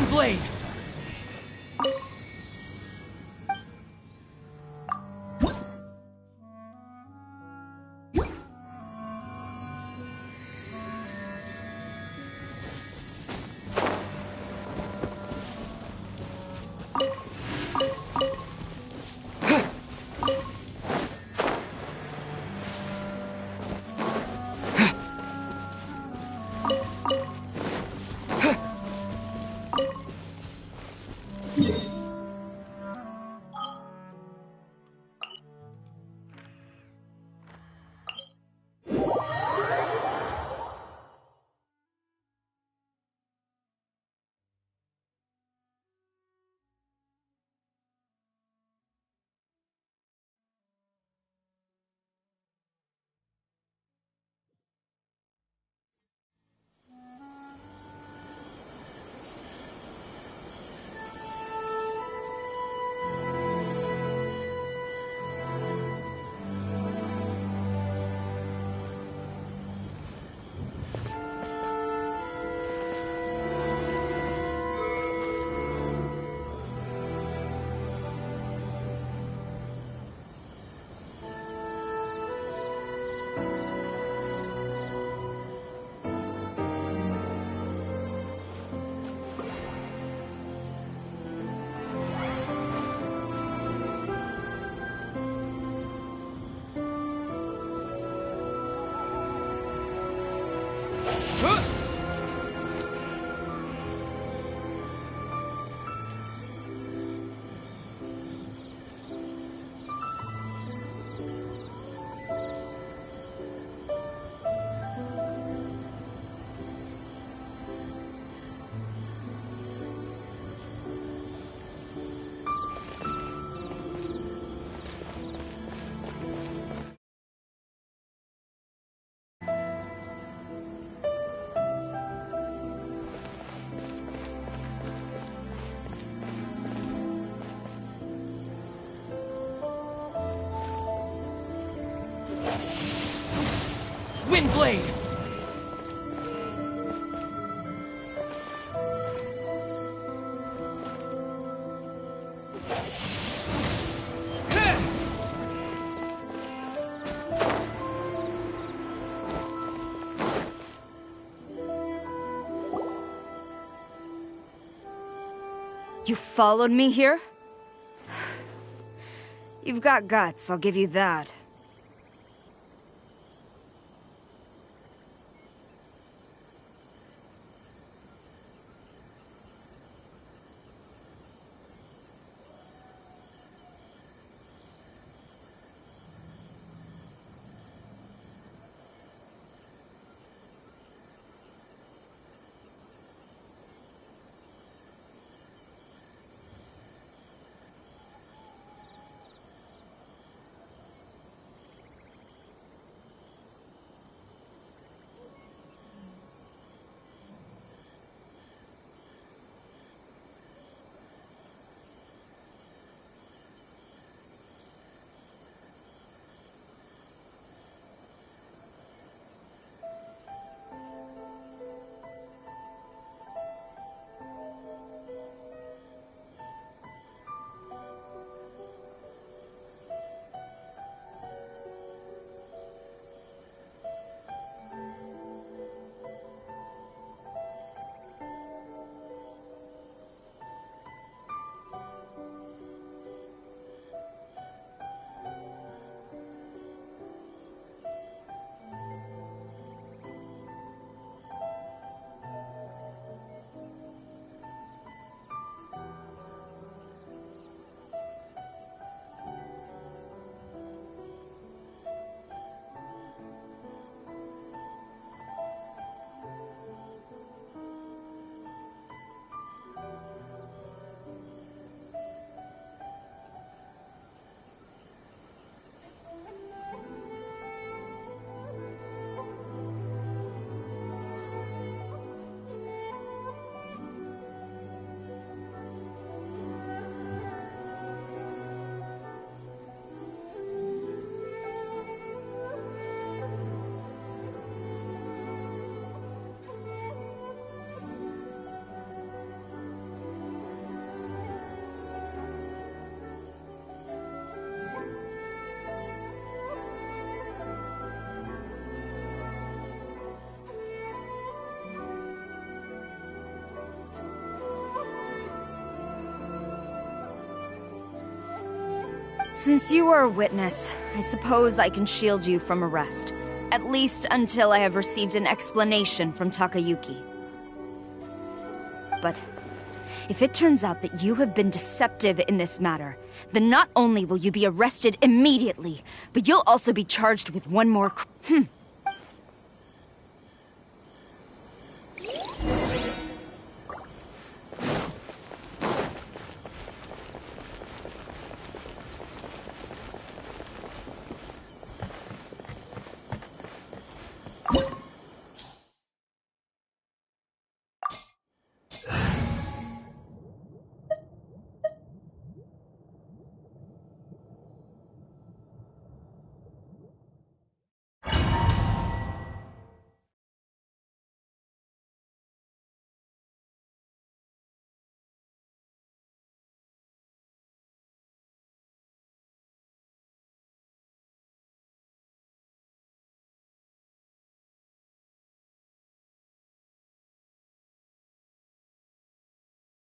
Blade! Blade! You followed me here? You've got guts, I'll give you that. Since you are a witness, I suppose I can shield you from arrest. At least until I have received an explanation from Takayuki. But if it turns out that you have been deceptive in this matter, then not only will you be arrested immediately, but you'll also be charged with one more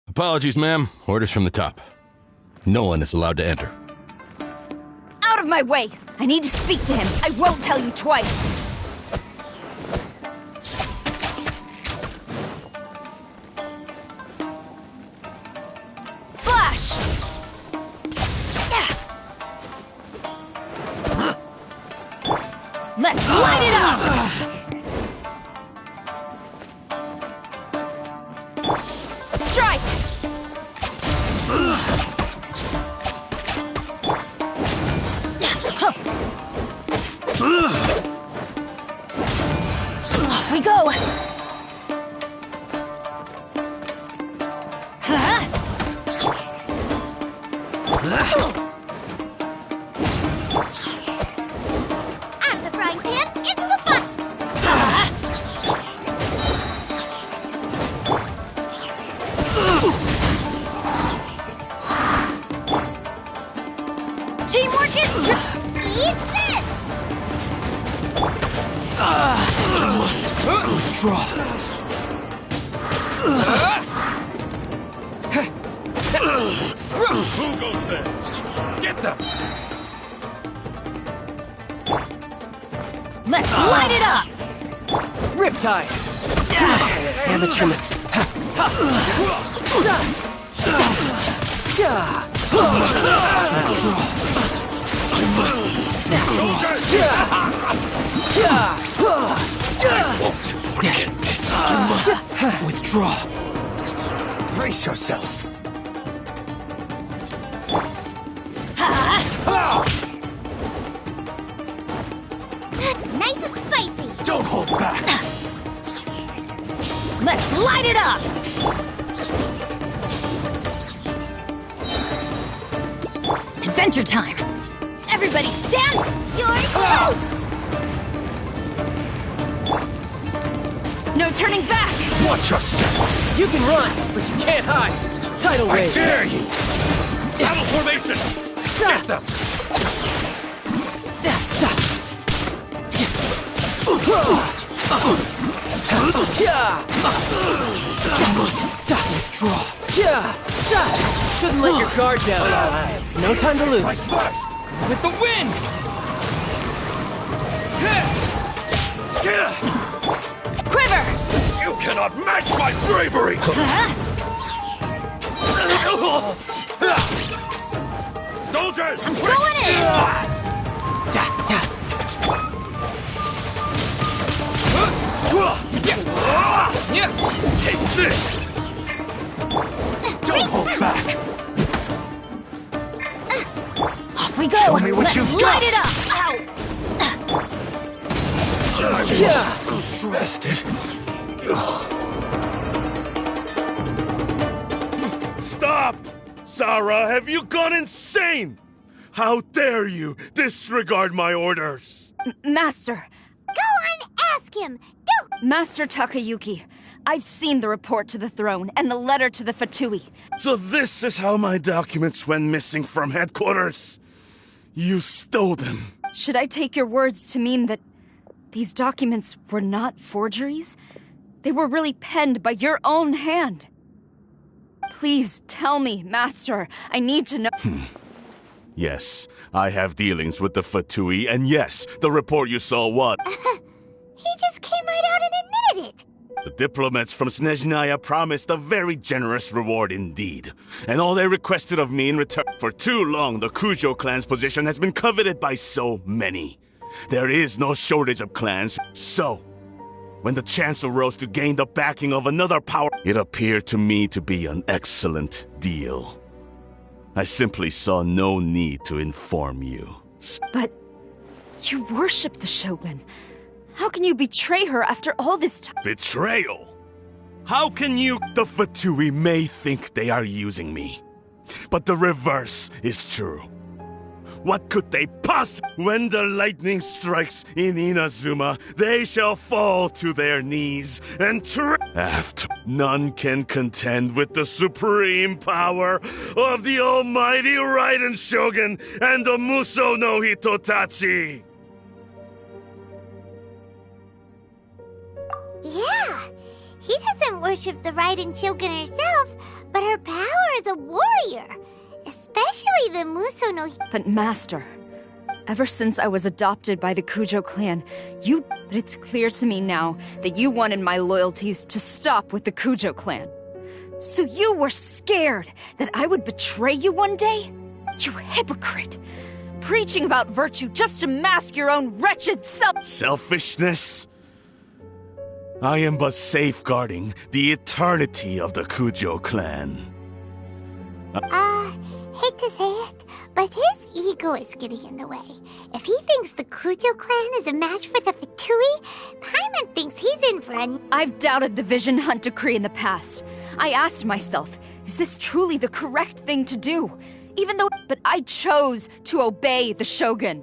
Apologies, ma'am. Orders from the top. No one is allowed to enter. Out of my way! I need to speak to him. I won't tell you twice. Flash! Let's light it up! Strike! Off we go! Out of the frying pan, into the fire! Teamwork is Eat this! Withdraw. Who goes there? Get them! Let's light it up! Riptide! Amateur miss. I won't forget this. You must withdraw. Brace yourself. Nice and spicy! Don't hold back. Let's light it up! Adventure time! Everybody stand! You're toast! No turning back! Watch your step. You can run, but you can't hide. Tidal I wave. dare you. Battle formation. Get them. Withdraw. Shouldn't let your guard down. No time to lose. Strike first. With the wind! Quiver! You cannot match my bravery. Soldiers, Going in! take this. Don't hold back. Off we go! Show me what Let's you've light got. it up! Ow! Rested. Stop! Sarah, have you gone insane? How dare you disregard my orders? Master! Go on, ask him! Don't! Master Takayuki, I've seen the report to the throne and the letter to the Fatui. So this is how my documents went missing from headquarters. You stole them. Should I take your words to mean that these documents were not forgeries? They were really penned by your own hand. Please tell me, Master. I need to know. Yes, I have dealings with the Fatui, and yes, the report you saw was... He just came right out and admitted it. The diplomats from Snezhnaya promised a very generous reward indeed. And all they requested of me in return... For too long, the Kujo clan's position has been coveted by so many. There is no shortage of clans, so... When the chance arose to gain the backing of another power, it appeared to me to be an excellent deal. I simply saw no need to inform you. But you worship the Shogun. How can you betray her after all this time? Betrayal? How can you... The Fatui may think they are using me, but the reverse is true. What could they possibly... When the lightning strikes in Inazuma, they shall fall to their knees and after. None can contend with the supreme power of the almighty Raiden Shogun and the Muso no Hitotachi! Yeah, he doesn't worship the Raiden Shogun herself, but her power as a warrior. Especially the Muso no... But Master, ever since I was adopted by the Kujo clan, But it's clear to me now that you wanted my loyalties to stop with the Kujo clan. So you were scared that I would betray you one day? You hypocrite! Preaching about virtue just to mask your own wretched self... Selfishness? I am but safeguarding the eternity of the Kujo clan. Hate to say it, but his ego is getting in the way. If he thinks the Kujo clan is a match for the Fatui, Paimon thinks he's in for a... I've doubted the Vision Hunt decree in the past. I asked myself, is this truly the correct thing to do? But I chose to obey the Shogun.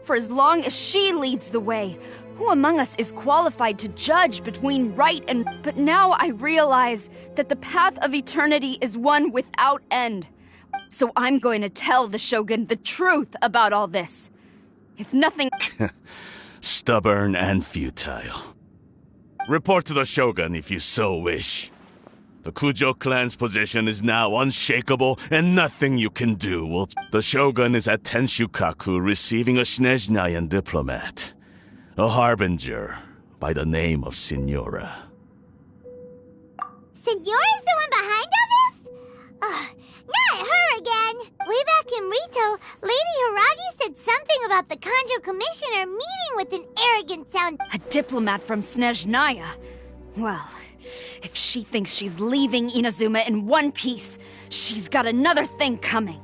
For as long as she leads the way, who among us is qualified to judge between right and... But now I realize that the path of eternity is one without end. So I'm going to tell the Shogun the truth about all this. If nothing... Stubborn and futile. Report to the Shogun if you so wish. The Kujo clan's position is now unshakable, and nothing you can do will... The Shogun is at Tenshukaku receiving a Snezhnayan diplomat. A harbinger by the name of Signora. Signora's the one behind all this? Ugh, not her again! Way back in Rito, Lady Hiragi said something about the Kanjo Commissioner meeting with an arrogant sound... A diplomat from Snezhnaya? Well, if she thinks she's leaving Inazuma in one piece, she's got another thing coming.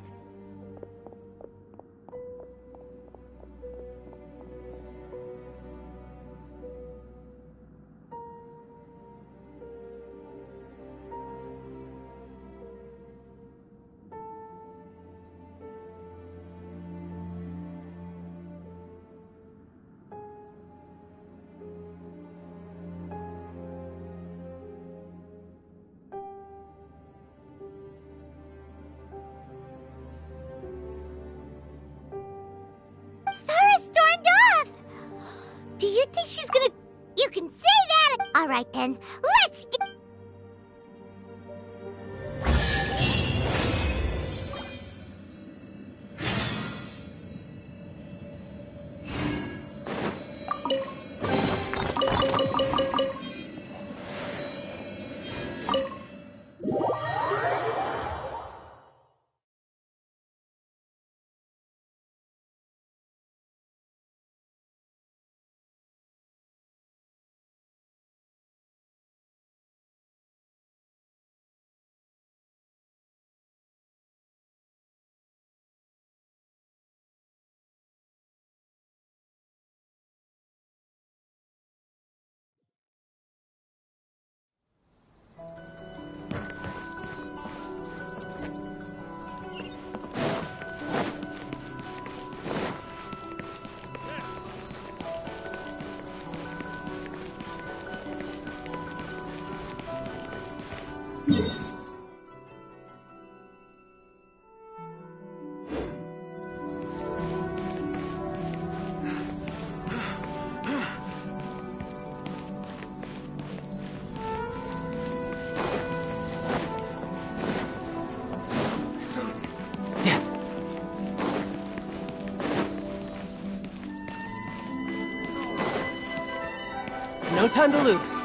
Sarah stormed off! Do you think she's gonna... You can say that... Alright then, let's do... No time to lose.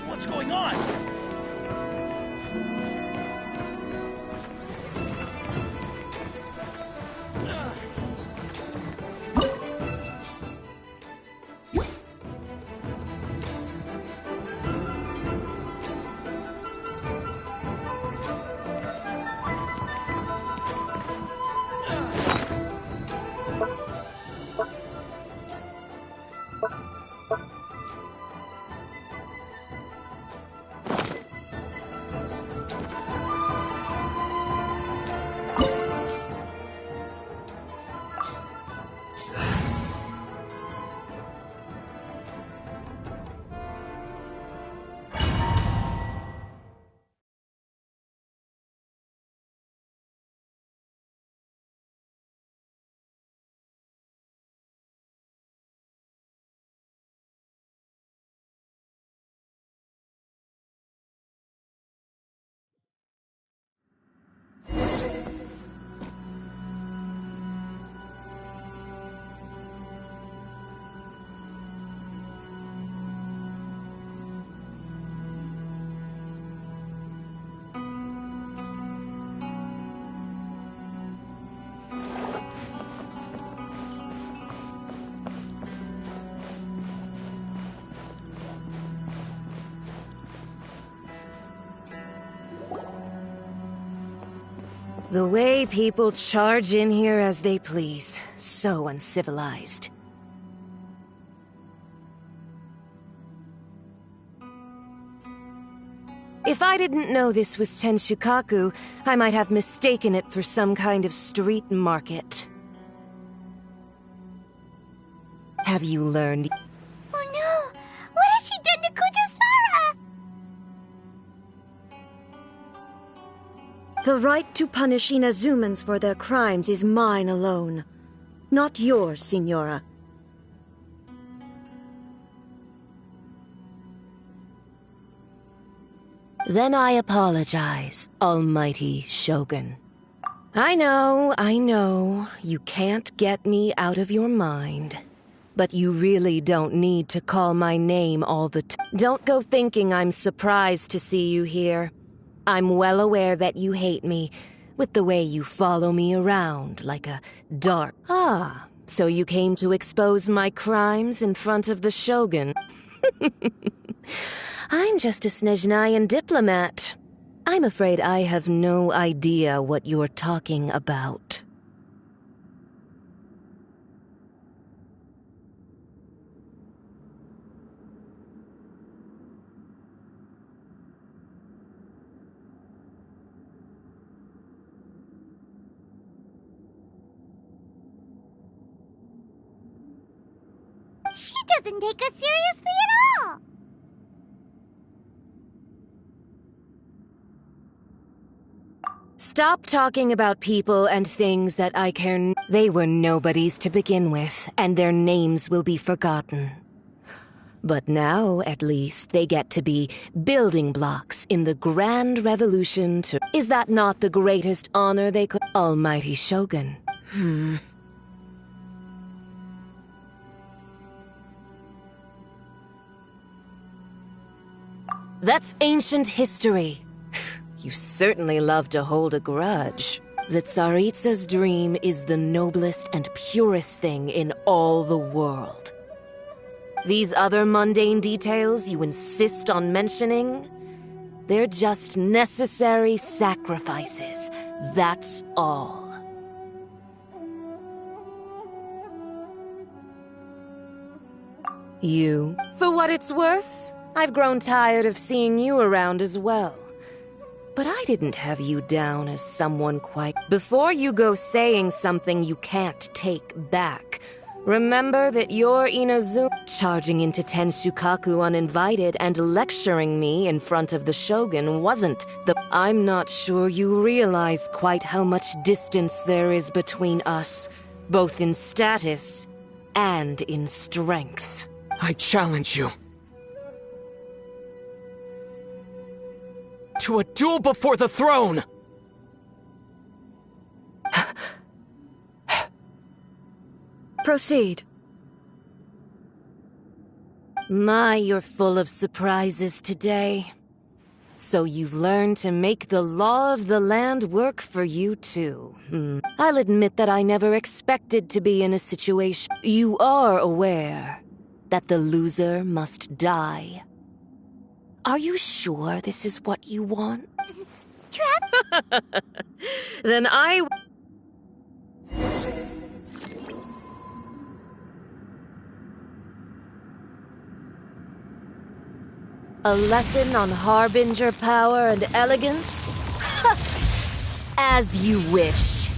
What's going on? The way people charge in here as they please. So uncivilized. If I didn't know this was Tenshukaku, I might have mistaken it for some kind of street market. Have you learned? Oh no! What has she done to Kujusara? The right to punish Inazumans for their crimes is mine alone. Not yours, Signora. Then I apologize, Almighty Shogun. I know, you can't get me out of your mind. But you really don't need to call my name all the time. Don't go thinking I'm surprised to see you here. I'm well aware that you hate me, with the way you follow me around like a dark... Ah, so you came to expose my crimes in front of the Shogun. I'm just a Snezhnayan diplomat. I'm afraid I have no idea what you're talking about. She doesn't take us seriously at all! Stop talking about people and things that I care. They were nobodies to begin with, and their names will be forgotten. But now, at least, they get to be building blocks in the grand revolution to... Is that not the greatest honor they could... Almighty Shogun. That's ancient history. You certainly love to hold a grudge. The Tsaritsa's dream is the noblest and purest thing in all the world. These other mundane details you insist on mentioning, they're just necessary sacrifices. That's all. You. For what it's worth, I've grown tired of seeing you around as well. But I didn't have you down as someone quite... Before you go saying something you can't take back, remember that you're Inazuma charging into Tenshukaku uninvited and lecturing me in front of the Shogun wasn't the... I'm not sure you realize quite how much distance there is between us, both in status and in strength. I challenge you. To a duel before the throne! Proceed. My, you're full of surprises today. So you've learned to make the law of the land work for you too. I'll admit that I never expected to be in a situation. You are aware that the loser must die. Are you sure this is what you want? Trap? Then I... A lesson on Harbinger power and elegance? As you wish.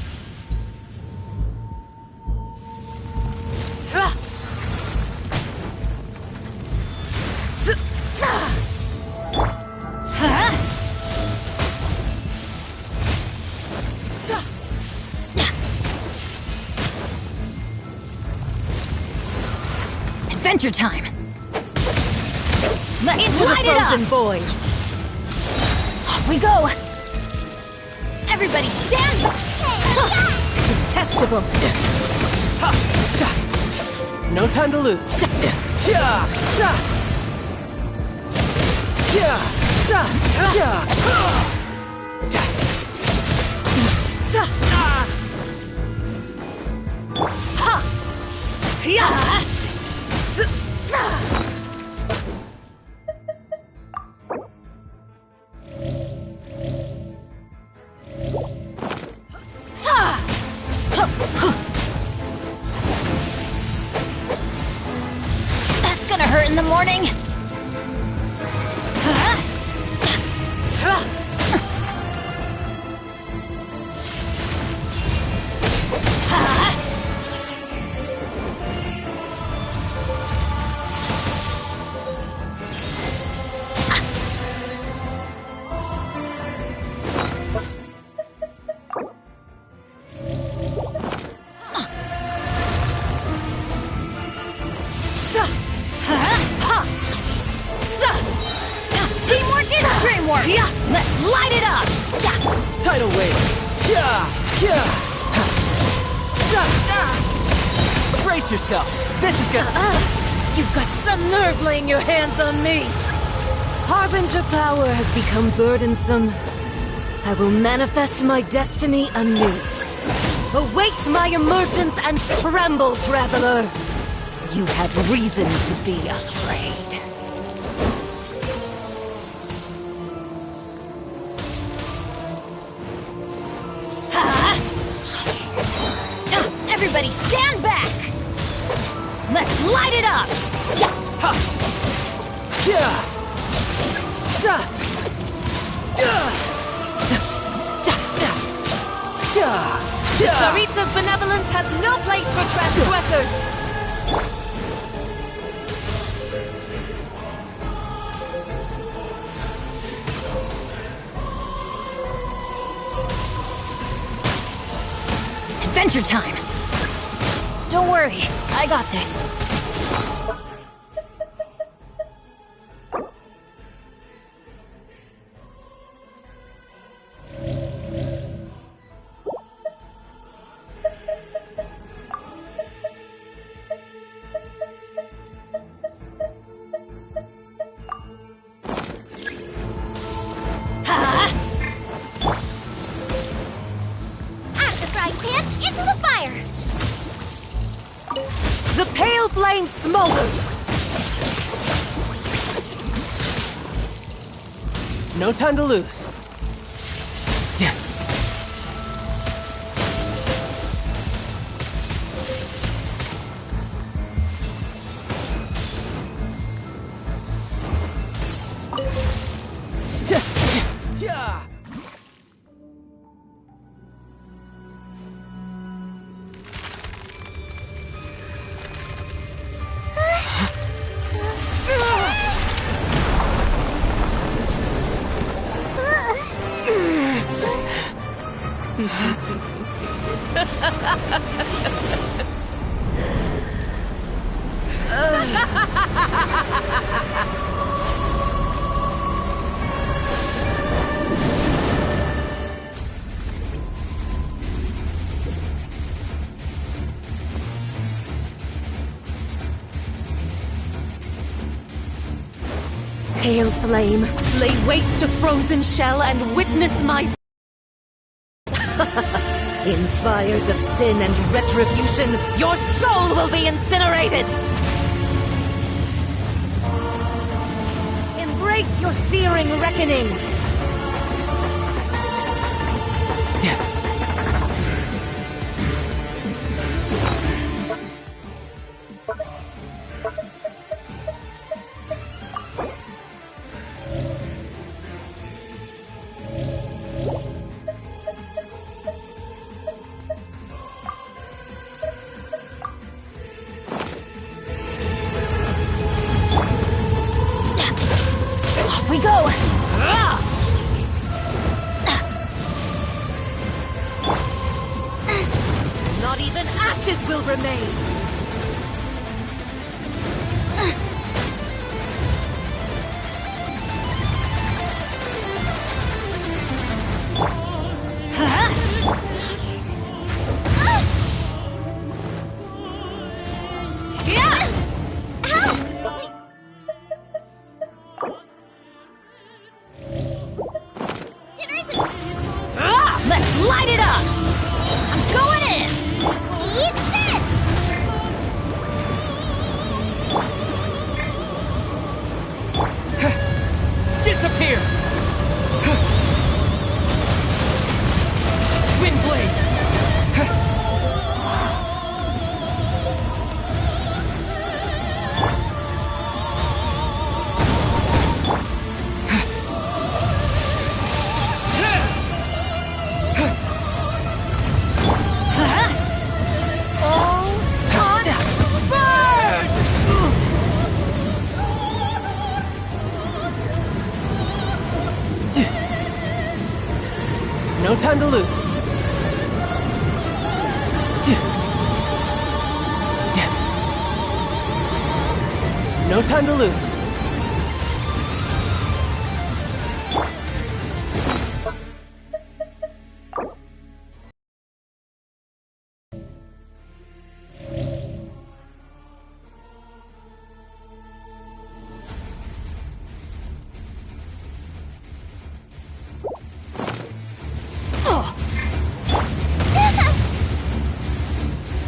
Adventure time! Let's Into the light it frozen up! void! Off we go! Everybody stand! Detestable! No time to lose. That's gonna hurt in the morning! Teamwork is dreamwork! Let's light it up! Tidal wave. Brace yourself. This is gonna... You've got some nerve laying your hands on me! Harbinger power has become burdensome. I will manifest my destiny anew. Await my emergence and tremble, traveler! You have reason to be afraid. Everybody stand back! Let's light it up! Tsaritsa's benevolence has no place for transgressors! Adventure time! Don't worry, I got this. The pale flame smolders! No time to lose. flame, lay waste to frozen shell, and witness my... In fires of sin and retribution, your soul will be incinerated! Embrace your searing reckoning! We go! Not even ashes will remain! Let's light it up! I'm going in! Eat this! Disappear! Windblade! No time to lose. No time to lose.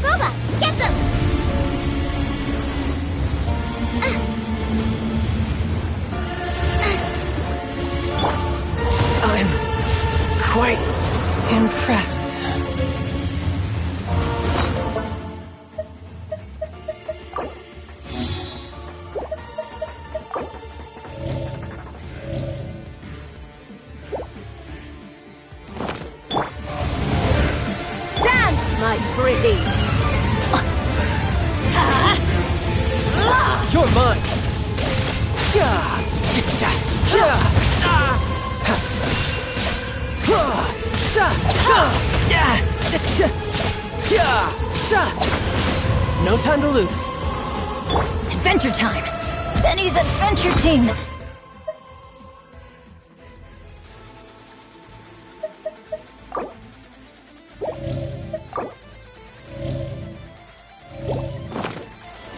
Boba, get them! I'm quite impressed. Dance, my pretties! You're mine. No time to lose. Adventure time! Benny's adventure team!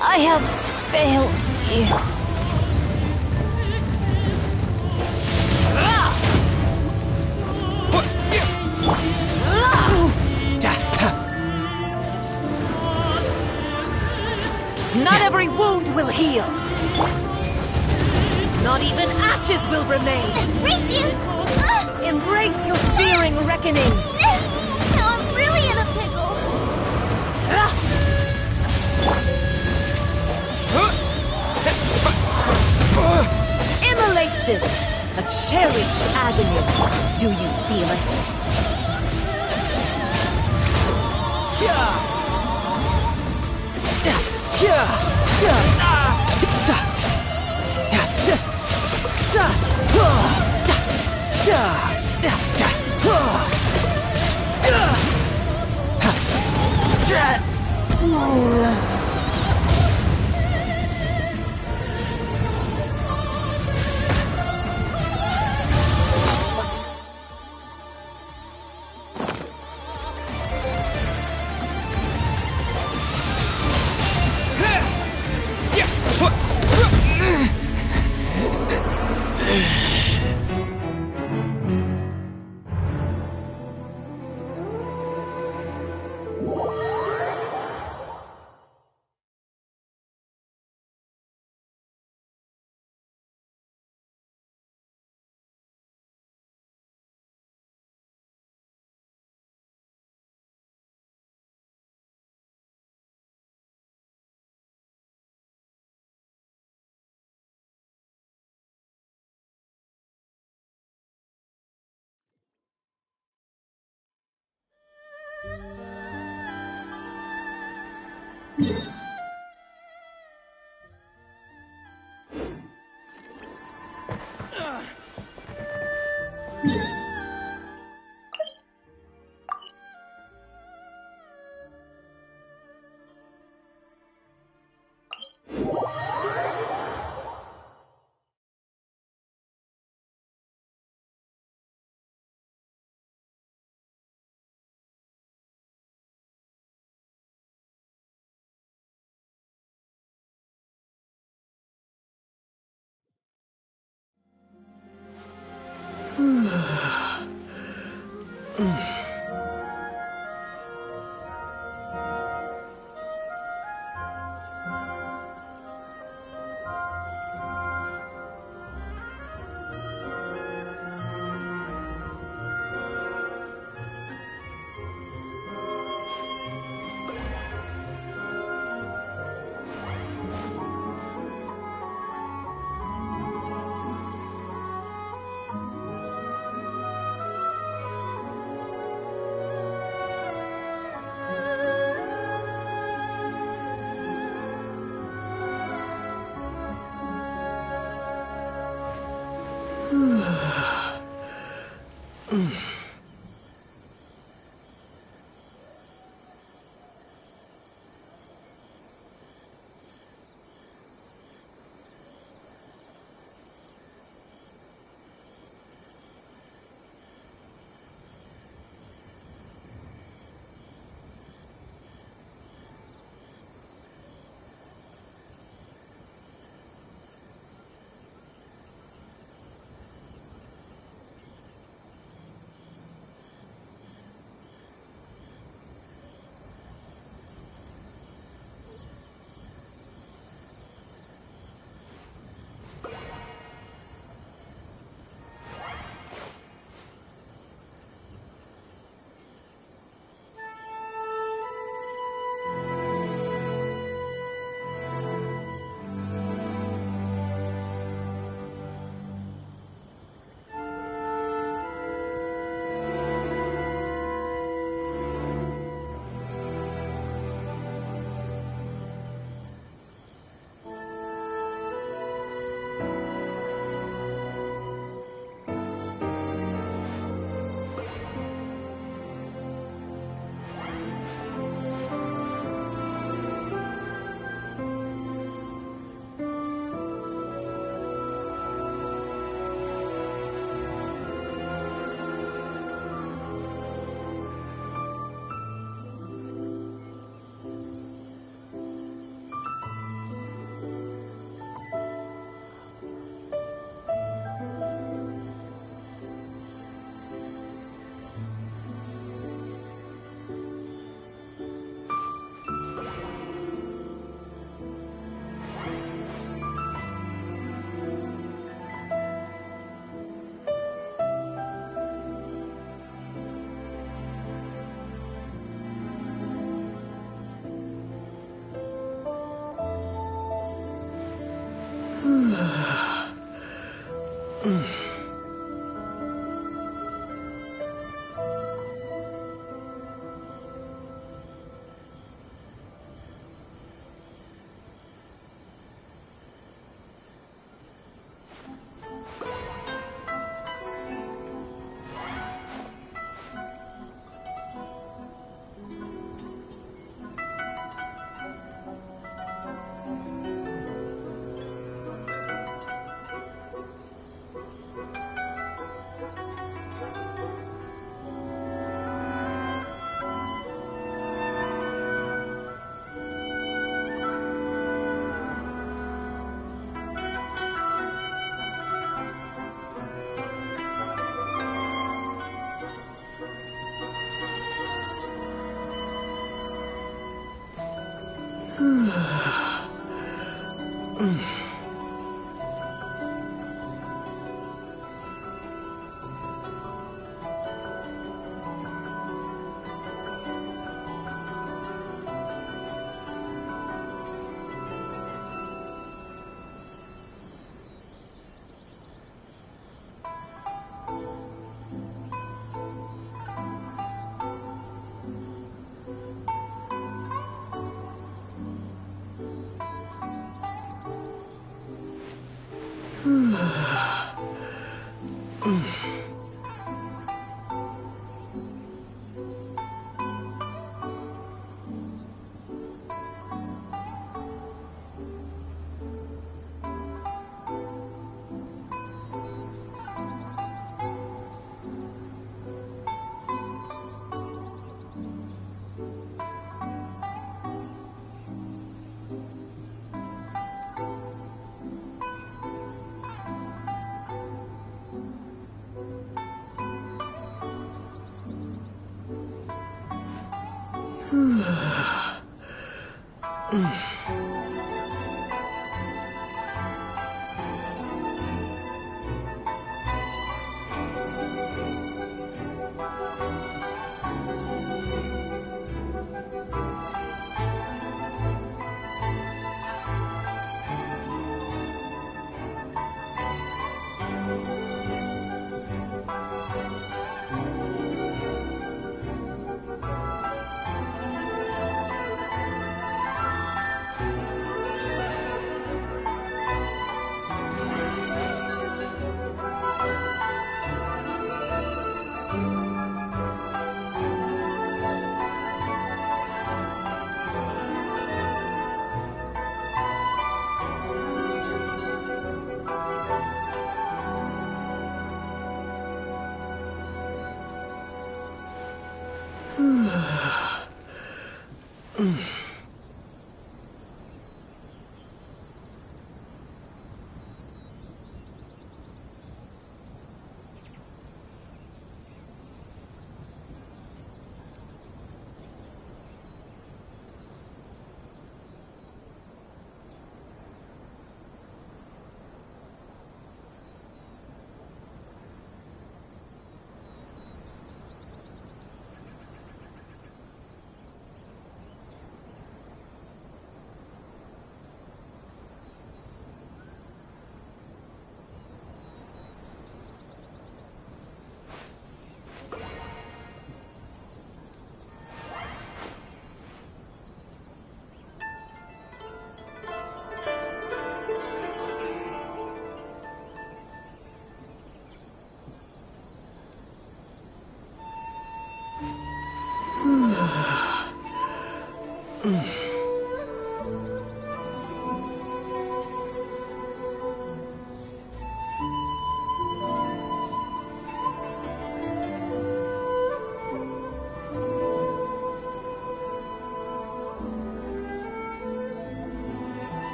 I have failed you. Not every wound will heal. Not even ashes will remain. Race you! Embrace your searing reckoning. Now I'm really in a pickle. Immolation! A cherished agony. Do you feel it?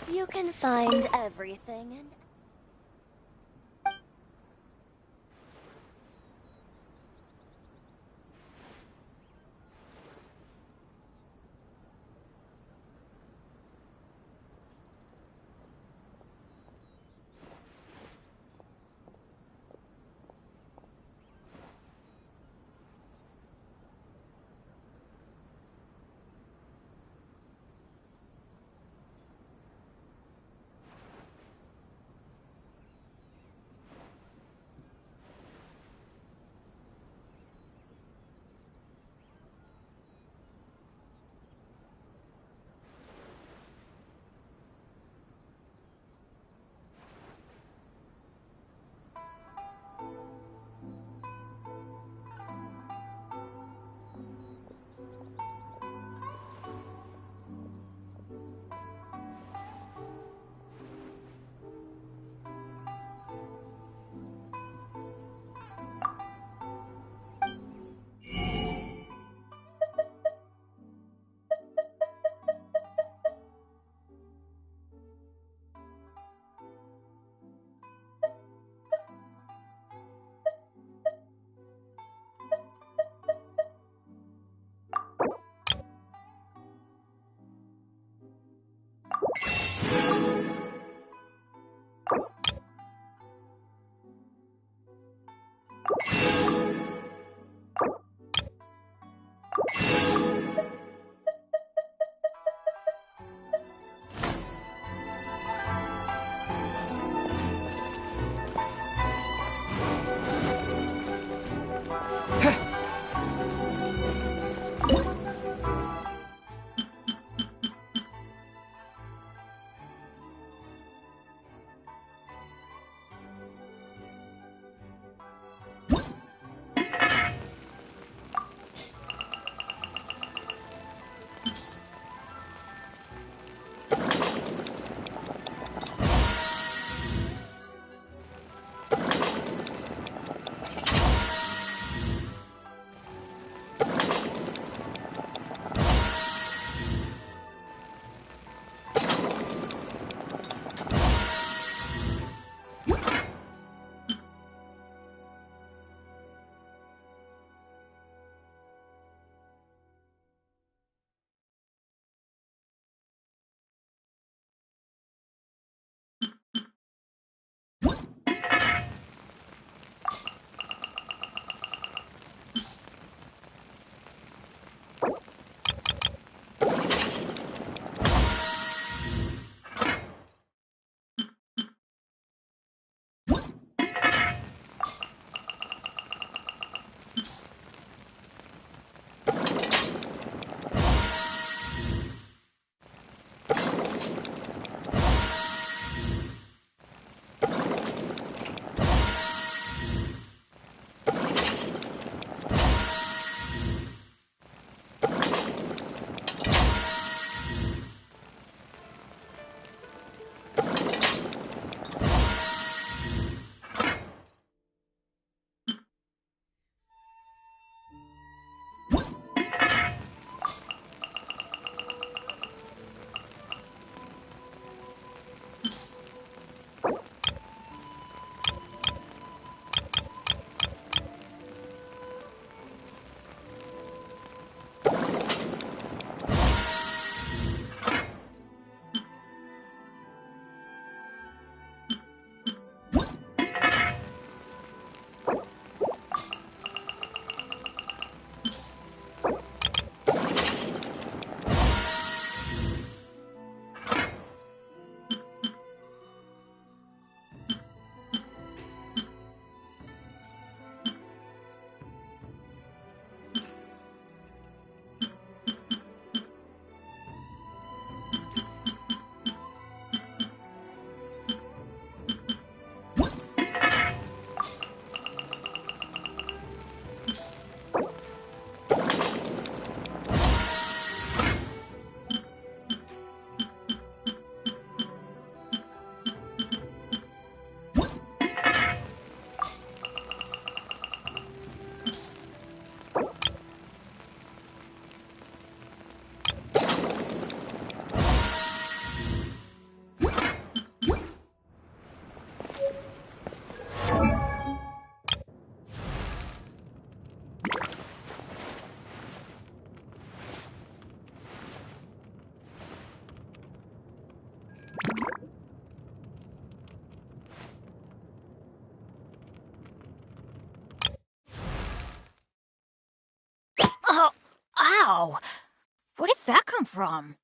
You can find everything and... Wow! Where did that come from?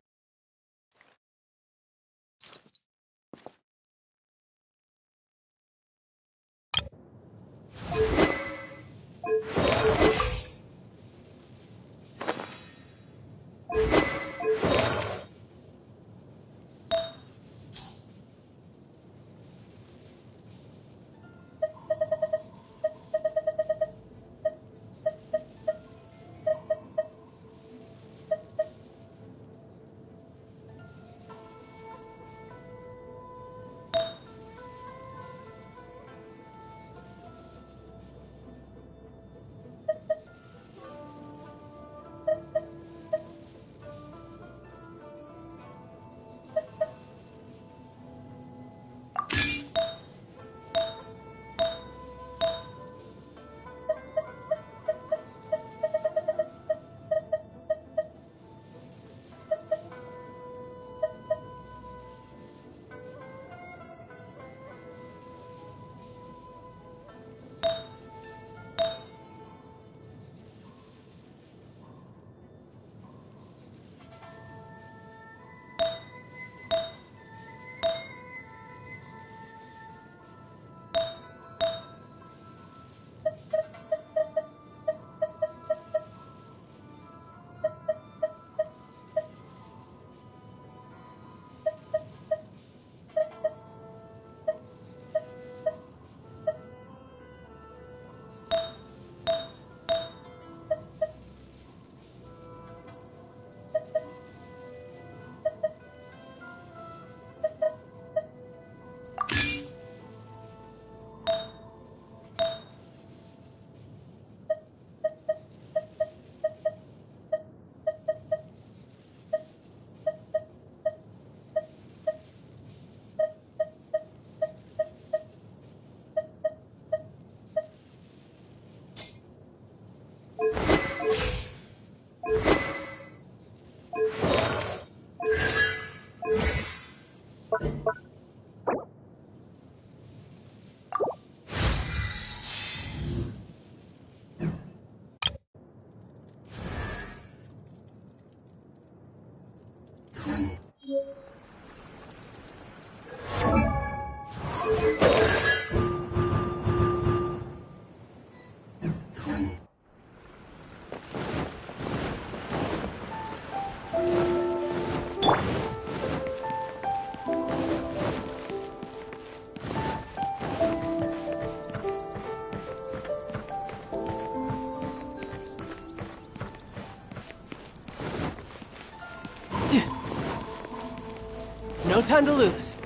No time to lose.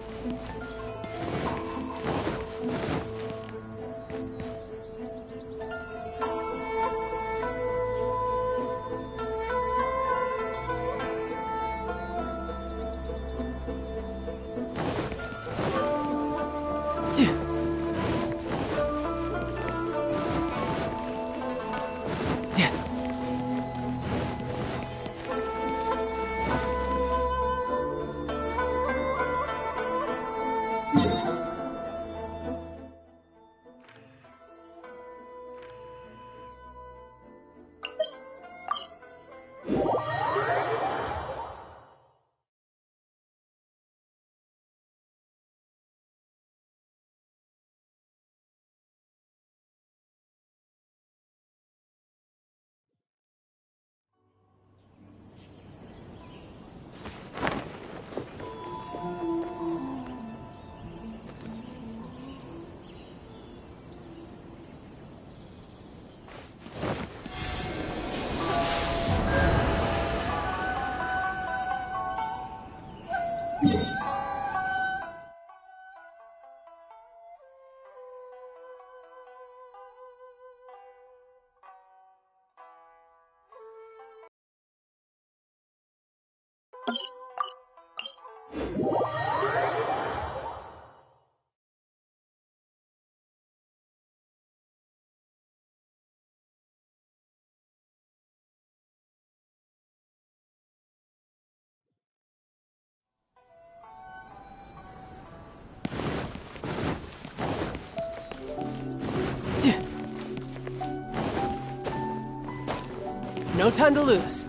No time to lose.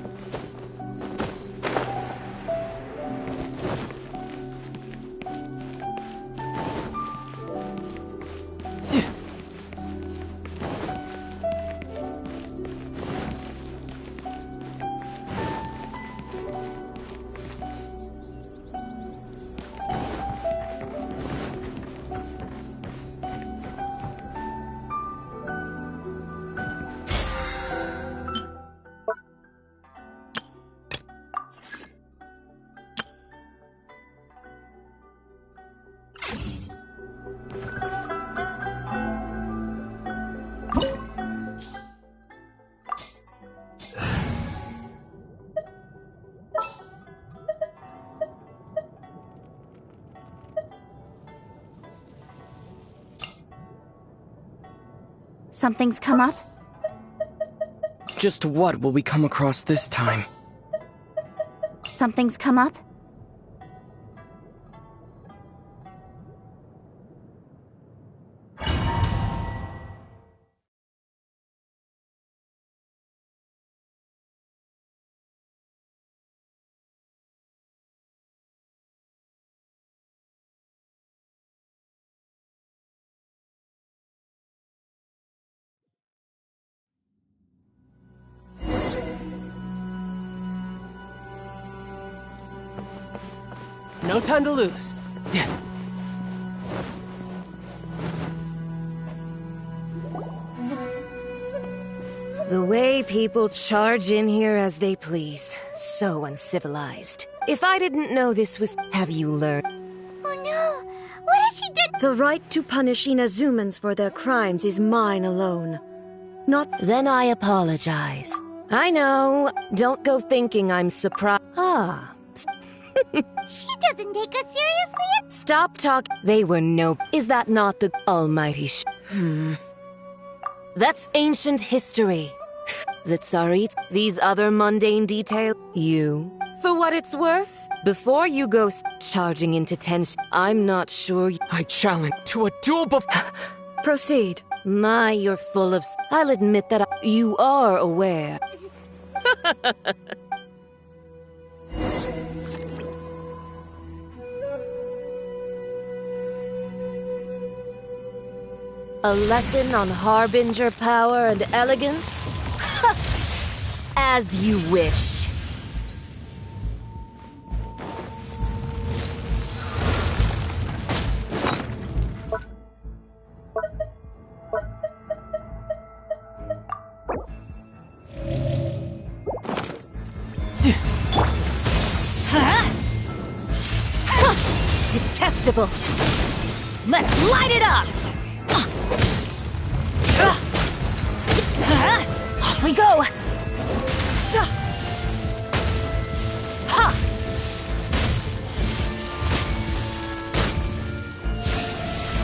Something's come up? Just what will we come across this time? Something's come up? No time to lose. The way people charge in here as they please. So uncivilized. If I didn't know this was... Have you learned? Oh no! What has she done? The right to punish Inazumans for their crimes is mine alone. Not... Then I apologize. I know. Don't go thinking I'm surprised. Ah. She doesn't take us seriously. Stop talking. They were no... Is that not the almighty That's ancient history. The Tsarit, these other mundane details. You. For what it's worth, before you go charging into tension, I'm not sure I challenge to a duel Proceed. My, you're full of... I'll admit that you are aware. A lesson on harbinger power and elegance? As you wish. Detestable. Let's light it up! Off we go!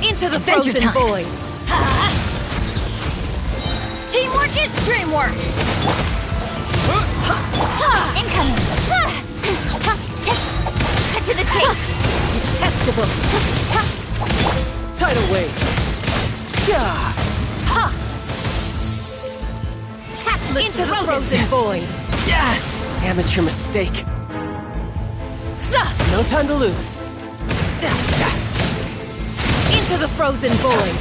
Into the Adventure frozen time. void! Teamwork is dreamwork! Incoming! Cut to the chase! Detestable! tidal wave. Tactless into the frozen void! Amateur mistake. No time to lose. Into the frozen void!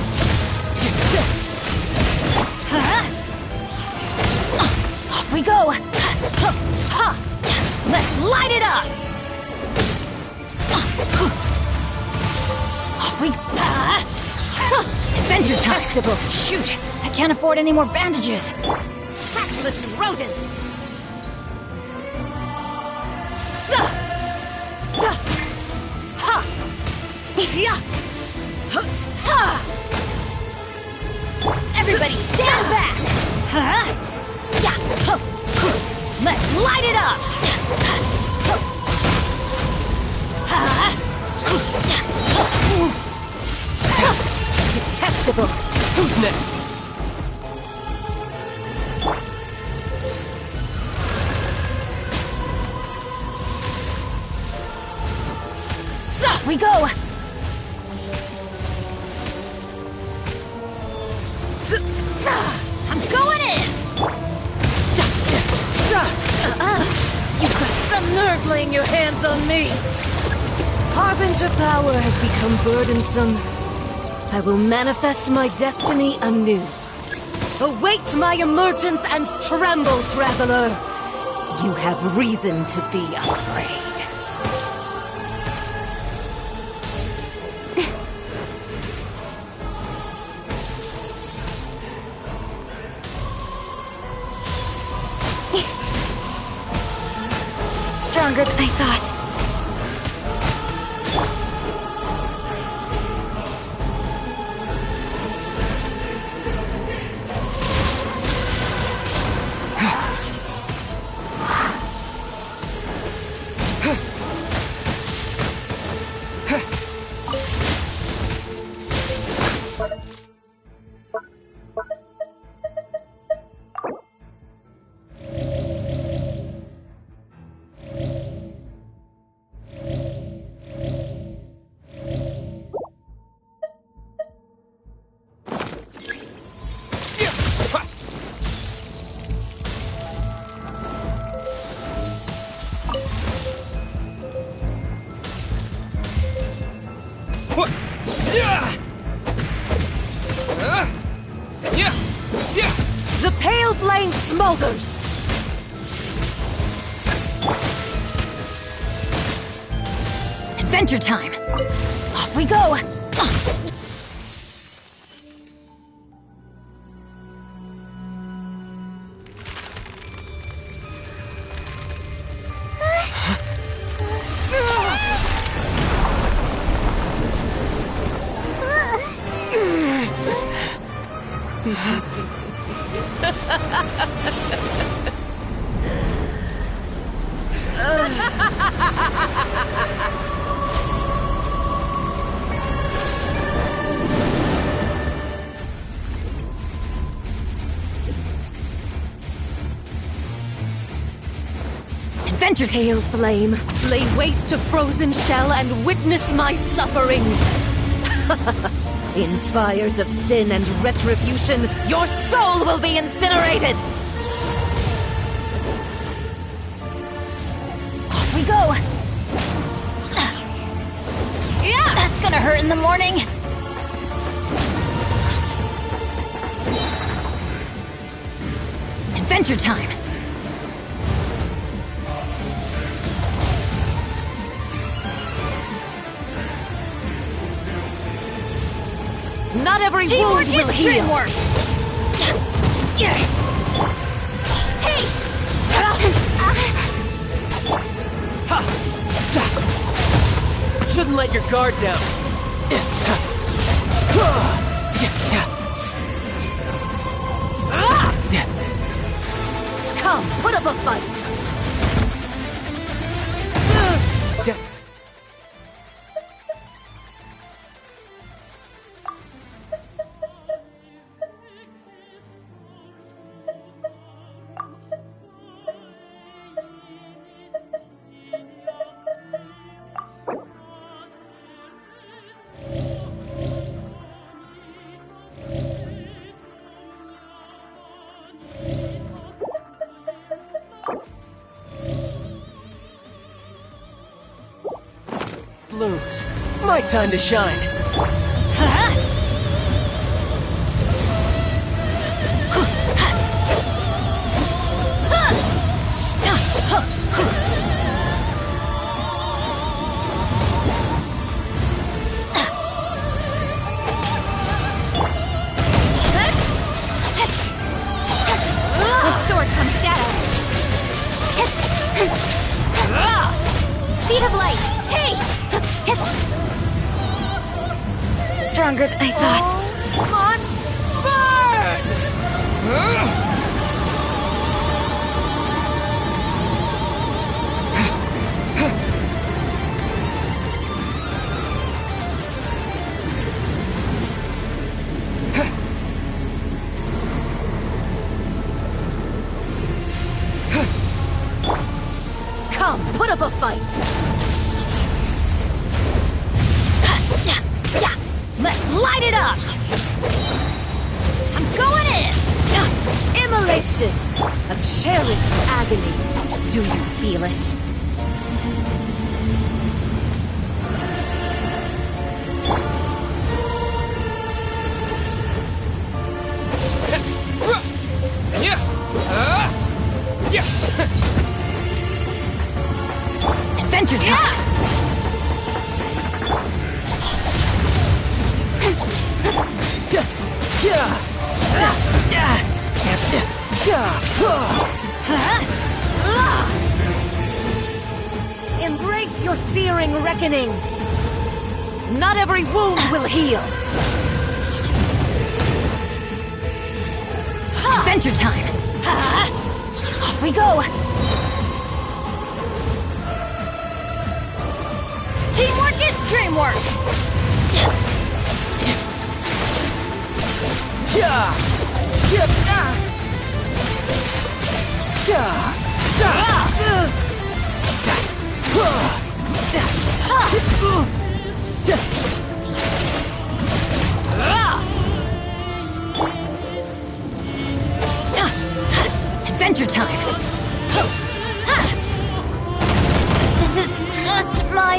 Off we go! Let's light it up! Off we... Adventure time! Detestable! Shoot! I can't afford any more bandages! Tactless rodent! Everybody stand back! Let's light it up! Detestable! Who's next? Off we go! I'm going in! You've got some nerve laying your hands on me! Harbinger power has become burdensome. I will manifest my destiny anew. Await my emergence and tremble, traveler! You have reason to be afraid. Stronger than I thought. The pale flame smolders! Adventure time! Off we go! Adventure Pale flame, lay waste to frozen shell and witness my suffering. In fires of sin and retribution, your soul will be incinerated! Off we go! Yeah, that's gonna hurt in the morning! Adventure time! Not every wound will heal! Teamwork! Hey! Shouldn't let your guard down. Come, put up a fight! Blooms. My time to shine. With sword comes shadow. Speed of light. Hey! Stronger than I thought. Must burn! Come, put up a fight! Let's light it up! I'm going in! Immolation! A cherished agony. Do you feel it? Adventure time! Embrace your searing reckoning. Not every wound will heal. Adventure time! Off we go! Teamwork is dreamwork! Adventure time! This is just my...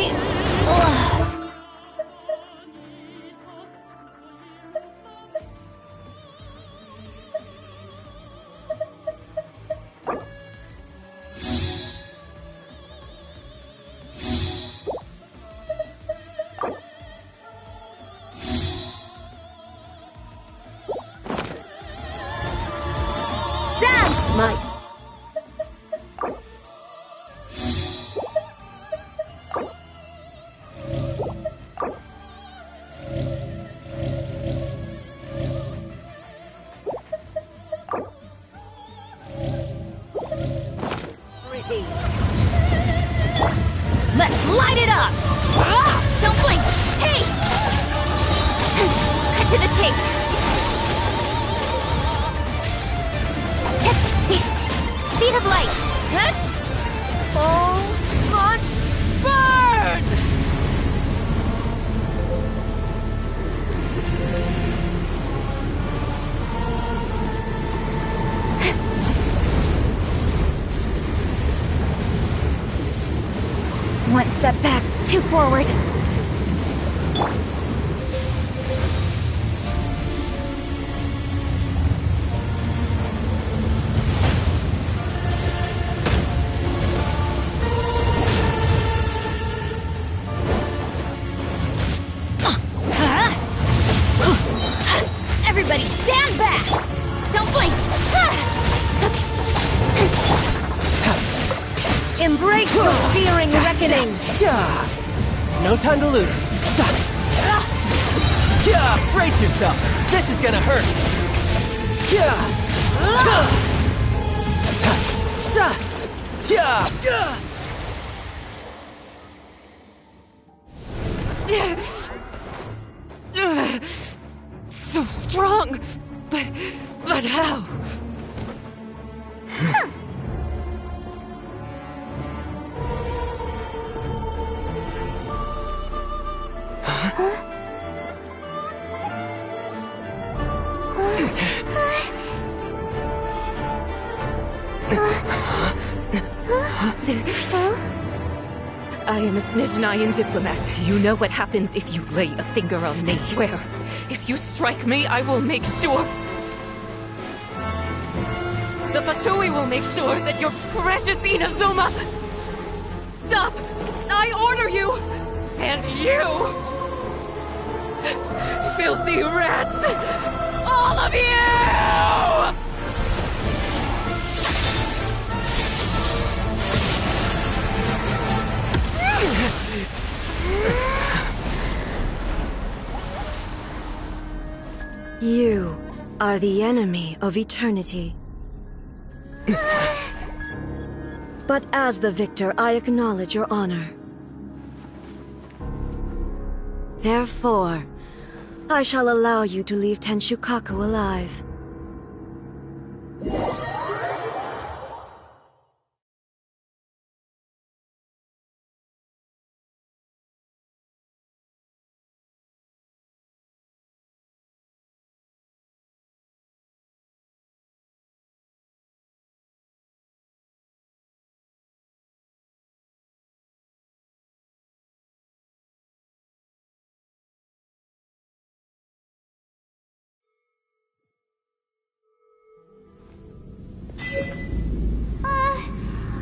opportunities! Let's light it up! Don't blink! Hey! Cut to the chase! Speed of light! All must burn! One step back, two forward. Everybody stand back! Don't blink! Embrace your searing reckoning! No time to lose. Brace yourself. This is gonna hurt. So strong! But how? I am a Snezhnayan diplomat. You know what happens if you lay a finger on me. I swear, if you strike me, I will make sure... The Fatui will make sure that your precious Inazuma... Stop! I order you! And you! Filthy rats! All of you! You are the enemy of eternity. But as the victor, I acknowledge your honor. Therefore, I shall allow you to leave Tenshukaku alive.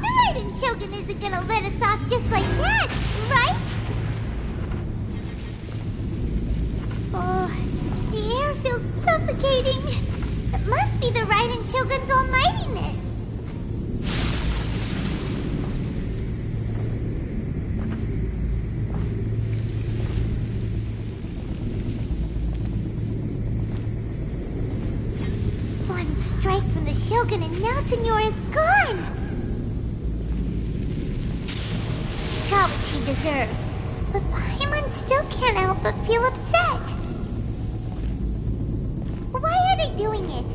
The Raiden Shogun isn't gonna let us off just like that, right? Oh, the air feels suffocating. It must be the Raiden Shogun's almightiness. One strike from the Shogun and now Senor is gone! Got what she deserved. But Paimon still can't help but feel upset. Why are they doing it?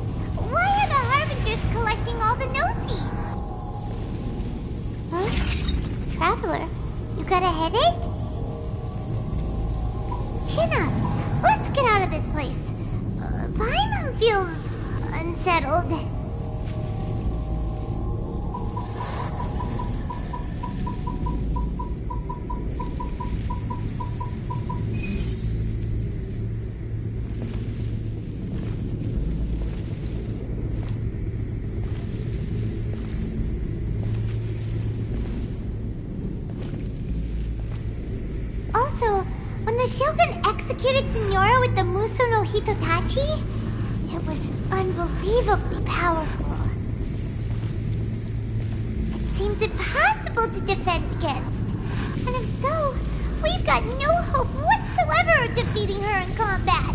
Why are the Harbingers collecting all the no-seeds? Huh? Traveler, you got a headache? Chin up. Let's get out of this place. Paimon feels unsettled. Also, when the Shogun executed Signora with the Muso no Hitotachi, it was unbelievably powerful. It seems impossible to defend against. And if so, we've got no hope whatsoever of defeating her in combat.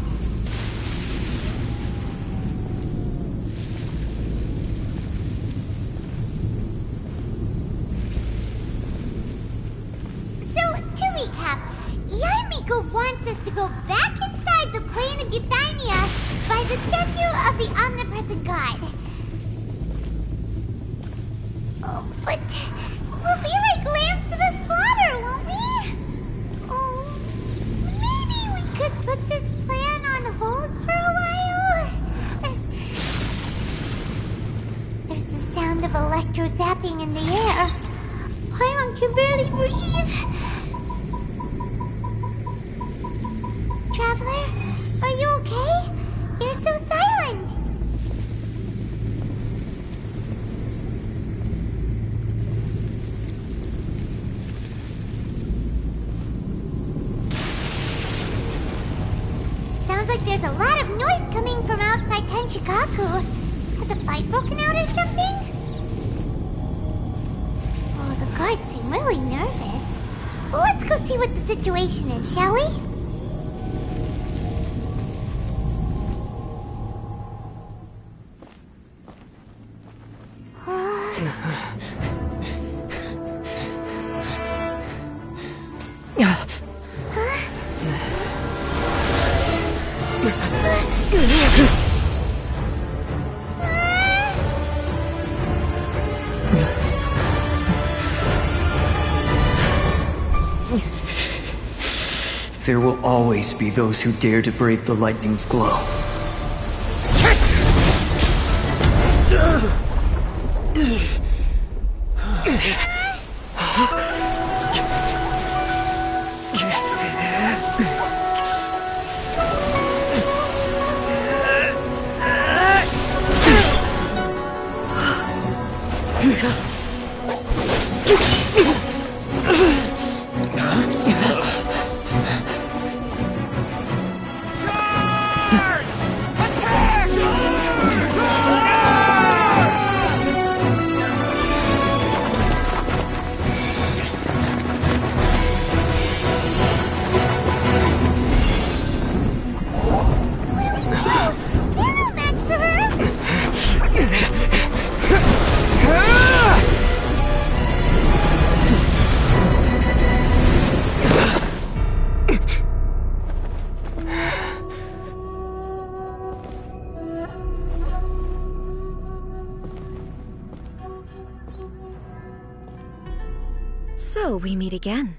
Miko wants us to go back inside the plane of Euthymia by the statue of the omnipresent god. Oh, but we'll be like lambs to the slaughter, won't we? Oh, maybe we could put this plan on hold for a while? There's the sound of electro zapping in the air. Paimon can barely breathe. Traveler, are you okay? You're so silent. Sounds like there's a lot of noise coming from outside Tenshikaku. Has a fight broken out or something? Oh, the guards seem really nervous. Well, let's go see what the situation is, shall we? There will always be those who dare to brave the lightning's glow. So we meet again.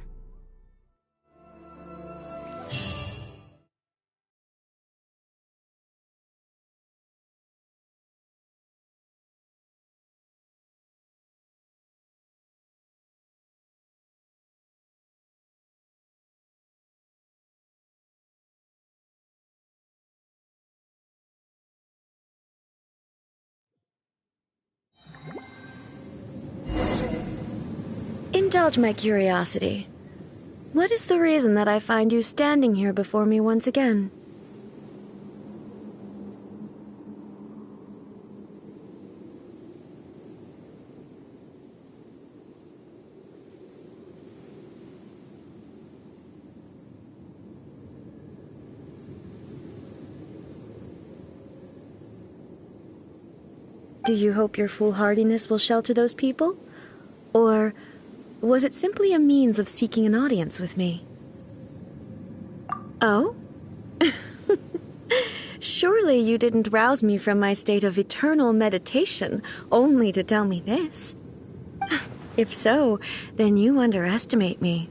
Indulge my curiosity. What is the reason that I find you standing here before me once again? Do you hope your foolhardiness will shelter those people? Or was it simply a means of seeking an audience with me? Oh? Surely you didn't rouse me from my state of eternal meditation only to tell me this. If so, then you underestimate me.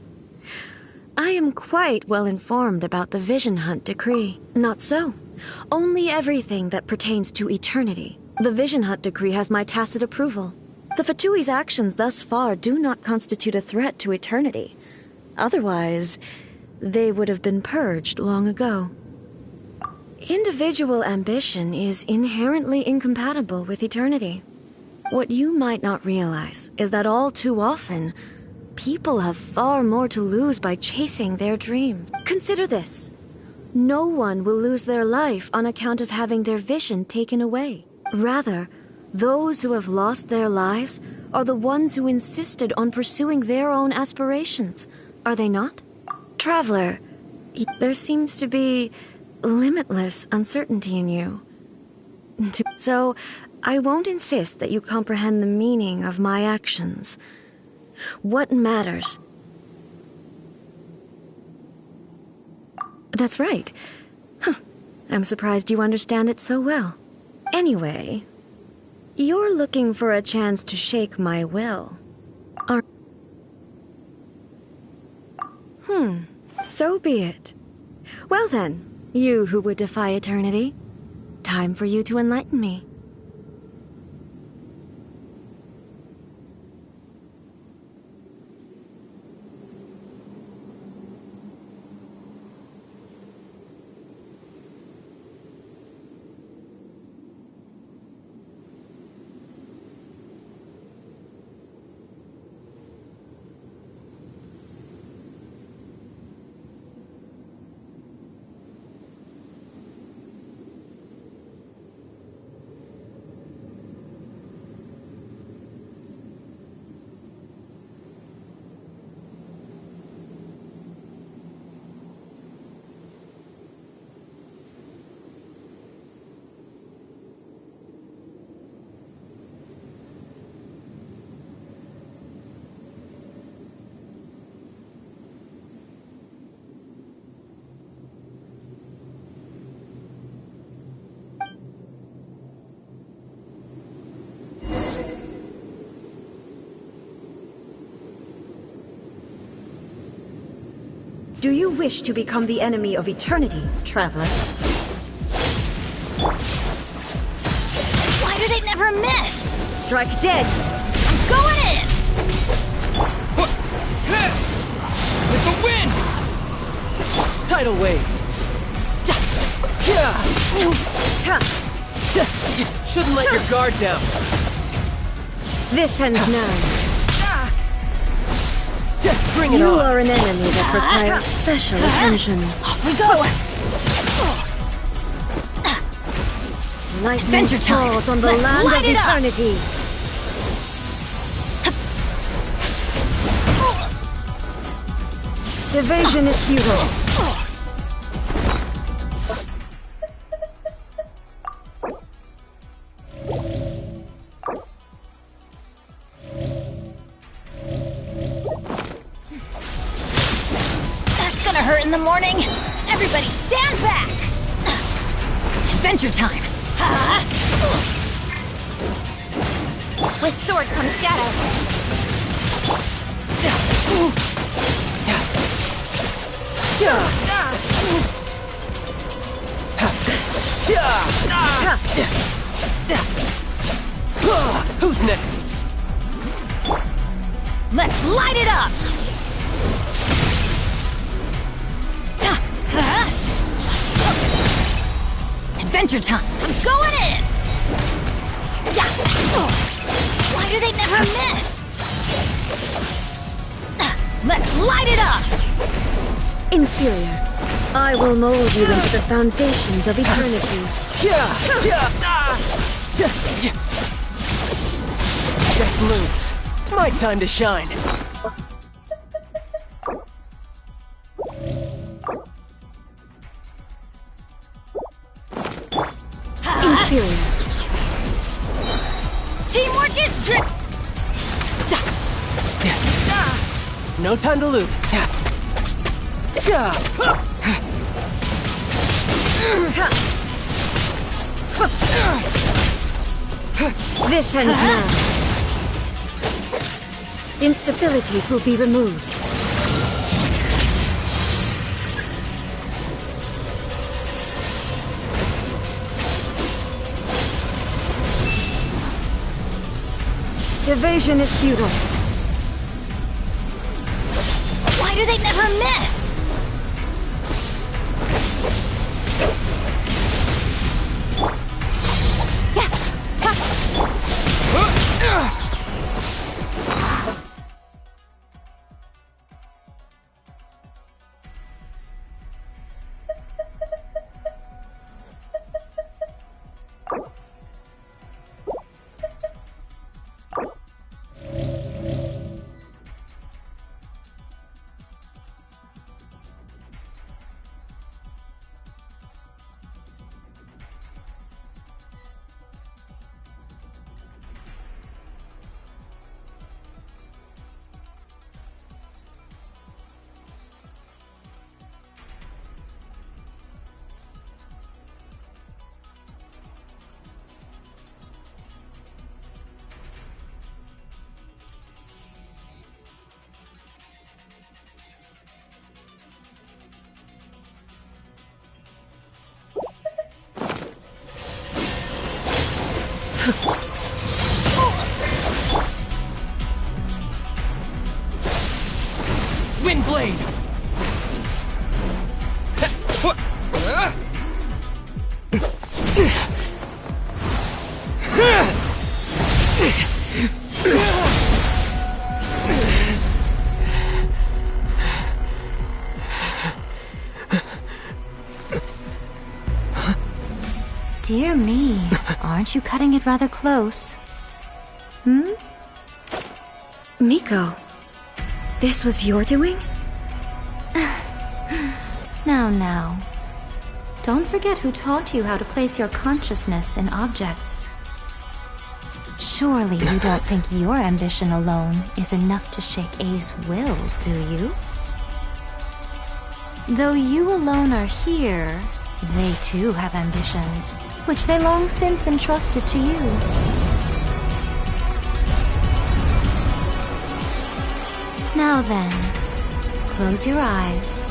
I am quite well informed about the Vision Hunt decree. Not so. Only everything that pertains to eternity. The Vision Hunt decree has my tacit approval. The Fatui's actions thus far do not constitute a threat to eternity. Otherwise, they would have been purged long ago. Individual ambition is inherently incompatible with eternity. What you might not realize is that all too often, people have far more to lose by chasing their dreams. Consider this. No one will lose their life on account of having their vision taken away. Rather, those who have lost their lives are the ones who insisted on pursuing their own aspirations, are they not? Traveler, there seems to be limitless uncertainty in you. So, I won't insist that you comprehend the meaning of my actions. What matters That's right. Huh. I'm surprised you understand it so well. Anyway, you're looking for a chance to shake my will. So be it. Well then, you who would defy eternity, time for you to enlighten me. Do you wish to become the enemy of eternity, traveler? Why do they never miss? Strike dead! I'm going in! With the wind! Tidal wave! Shouldn't let your guard down. This ends now. Bring it You on! are an enemy that requires special attention. Off we go! Lightning Adventure time. falls on the Let's land light of it up. eternity. Evasion is futile. That's gonna hurt in the morning! Everybody stand back! Adventure time! With sword comes shadow. Who's next? Let's light it up! Adventure time! I'm going in! Why do they never miss? Let's light it up! Inferior. I will mold you into the foundations of eternity. Death looms. My time to shine. Inferior. Teamwork is drip! No time to lose. This ends now. Instabilities will be removed. Evasion is futile. Why do they never miss? Windblade! Dear me, aren't you cutting it rather close? Hmm? Miko, this was your doing? Now. Don't forget who taught you how to place your consciousness in objects. Surely you don't think your ambition alone is enough to shake A's will, do you? Though you alone are here, they too have ambitions, which they long since entrusted to you. Now then, close your eyes.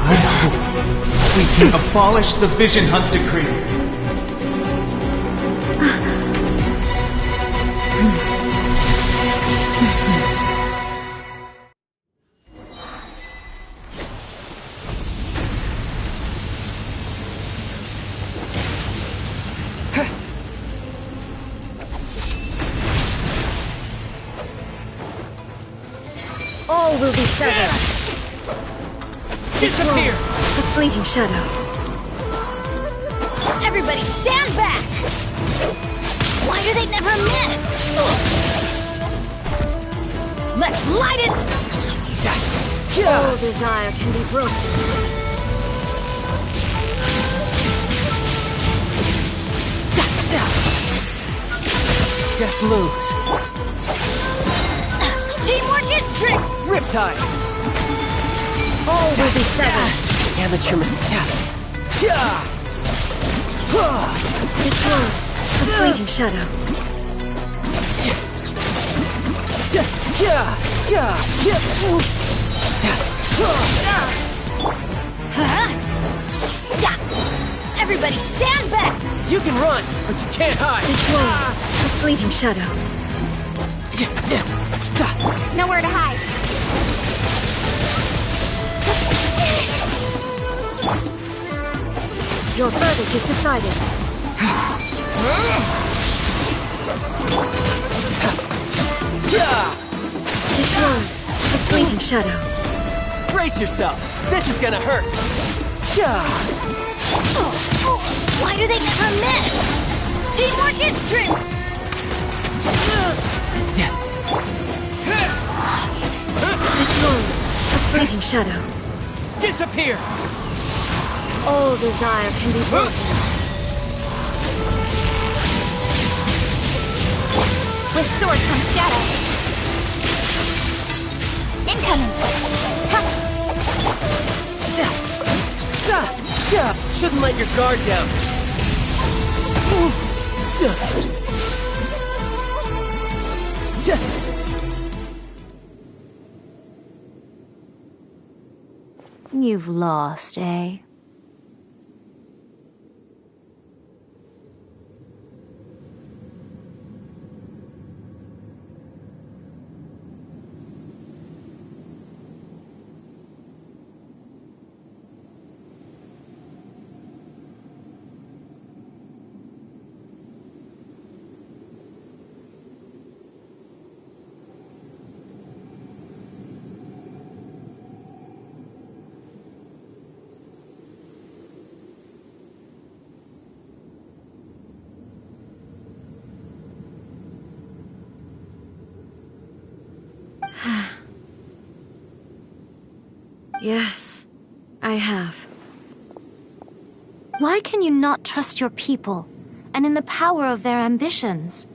I hope we can abolish the Vision Hunt Decree. All will be severed. Disappear! A fleeting shadow. Everybody stand back! Why do they never miss? Let's light it! All desire can be broken. Death moves. Teamwork is strength! Riptide! All will be severed. Amateur mistake. This one, a fleeting shadow. Everybody stand back! You can run, but you can't hide. This one, a fleeting shadow. Nowhere to hide. Your verdict is decided. This one, a fleeting shadow. Brace yourself. This is gonna hurt. Why do they never miss? Teamwork is strength! This one, a fleeting shadow. Disappear! All desire can be broken. With sword comes shadow. Incoming! Shouldn't let your guard down. You've lost, eh? Yes, I have. Why can you not trust your people, and in the power of their ambitions?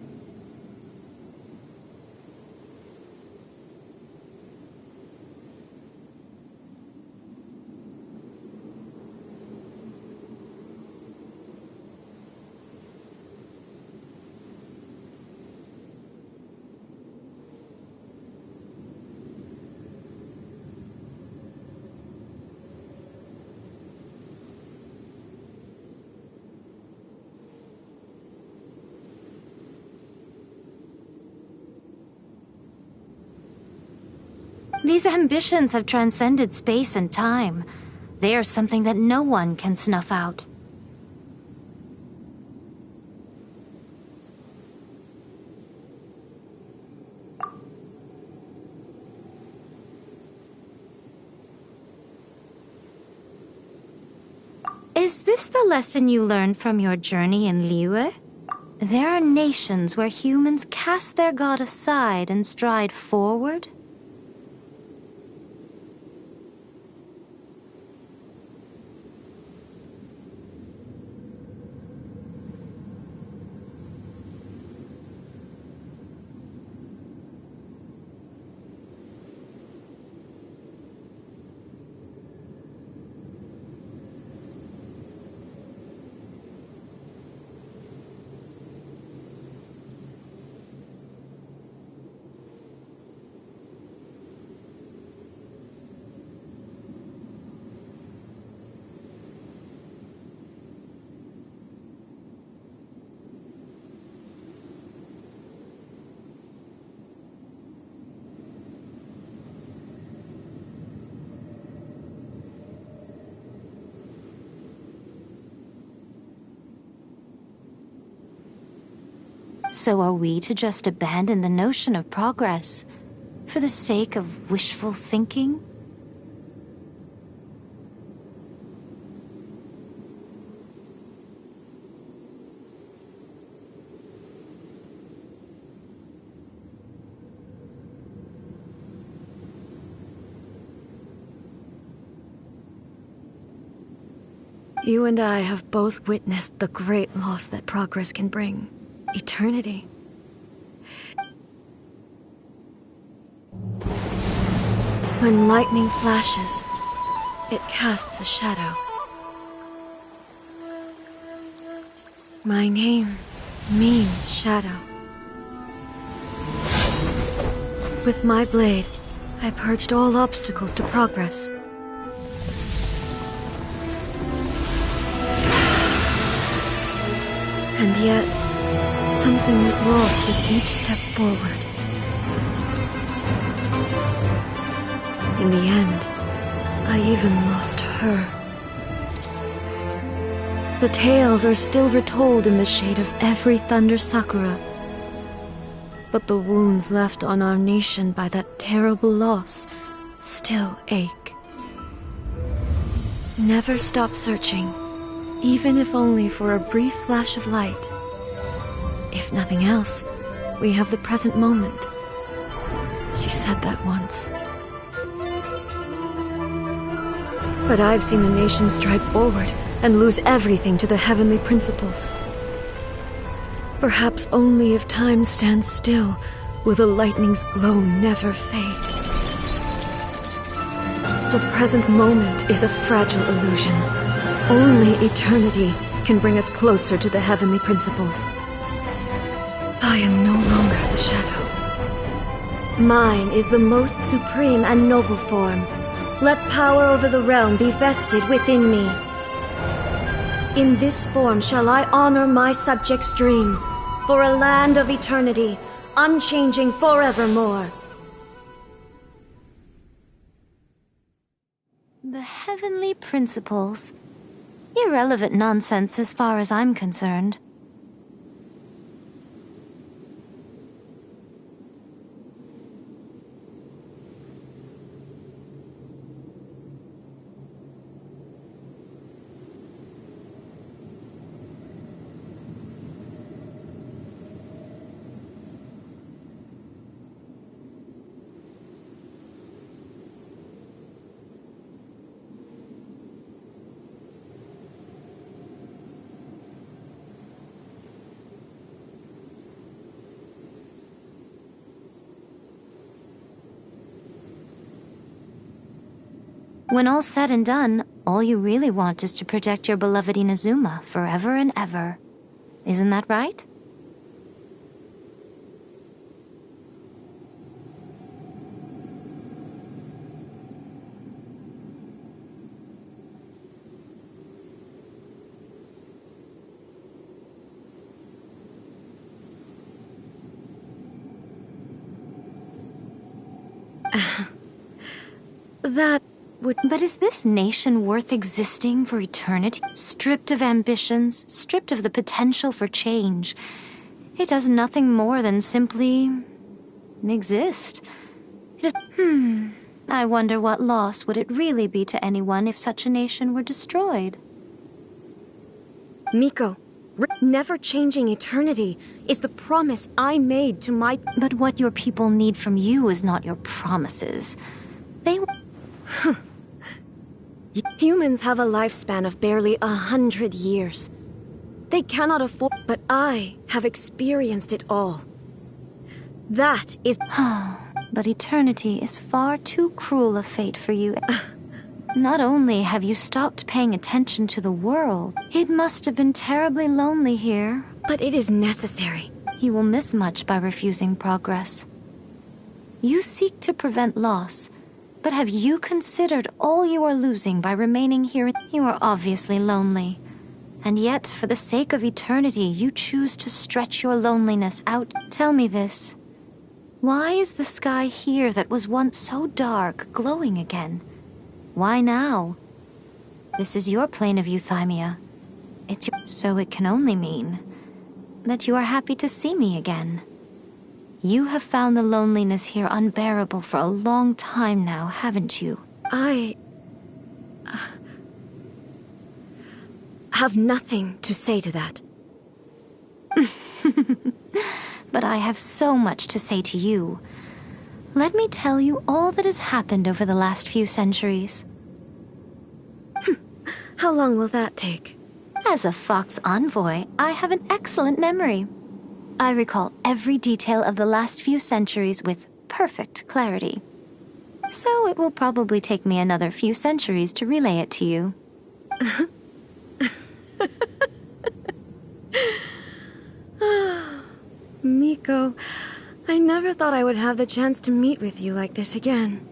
These ambitions have transcended space and time. They are something that no one can snuff out. Is this the lesson you learned from your journey in Liyue? There are nations where humans cast their god aside and stride forward? So are we to just abandon the notion of progress for the sake of wishful thinking? You and I have both witnessed the great loss that progress can bring. Eternity. When lightning flashes, it casts a shadow. My name means shadow. With my blade, I purged all obstacles to progress. And yet, something was lost with each step forward. In the end, I even lost her. The tales are still retold in the shade of every Thunder Sakura. But the wounds left on our nation by that terrible loss still ache. Never stop searching, even if only for a brief flash of light. If nothing else, we have the present moment. She said that once. But I've seen a nation stride forward and lose everything to the heavenly principles. Perhaps only if time stands still will the lightning's glow never fade. The present moment is a fragile illusion. Only eternity can bring us closer to the heavenly principles. I am no longer the shadow. Mine is the most supreme and noble form. Let power over the realm be vested within me. In this form shall I honor my subjects' dream, for a land of eternity, unchanging forevermore. The heavenly principles. Irrelevant nonsense as far as I'm concerned. When all's said and done, all you really want is to protect your beloved Inazuma forever and ever. Isn't that right? That would... But is this nation worth existing for eternity? Stripped of ambitions, stripped of the potential for change. It does nothing more than simply... exist. It is... I wonder what loss would it really be to anyone if such a nation were destroyed? Miko, never changing eternity is the promise I made to my... But what your people need from you is not your promises. They... Humans have a lifespan of barely 100 years. They cannot afford... But I have experienced it all. That is... But eternity is far too cruel a fate for you. Not only have you stopped paying attention to the world, it must have been terribly lonely here. But it is necessary. You will miss much by refusing progress. You seek to prevent loss, but have you considered all you are losing by remaining here? You are obviously lonely. And yet, for the sake of eternity, you choose to stretch your loneliness out. Tell me this. Why is the sky here that was once so dark glowing again? Why now? This is your plane of euthymia. So it can only mean that you are happy to see me again. You have found the loneliness here unbearable for a long time now, haven't you? I... have nothing to say to that. But I have so much to say to you. Let me tell you all that has happened over the last few centuries. How long will that take? As a Fox envoy, I have an excellent memory. I recall every detail of the last few centuries with perfect clarity. So it will probably take me another few centuries to relay it to you. Miko, I never thought I would have the chance to meet with you like this again.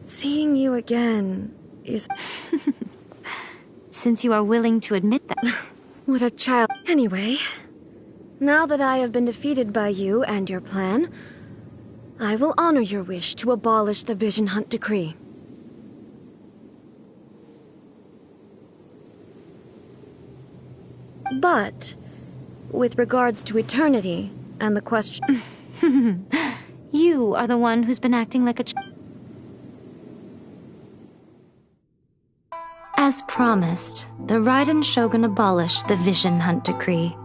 Seeing you again is... Since you are willing to admit that... What a child... Anyway, now that I have been defeated by you and your plan, I will honor your wish to abolish the Vision Hunt Decree. But, with regards to eternity and the question... You are the one who's been acting like a As promised, the Raiden Shogun abolished the Vision Hunt Decree.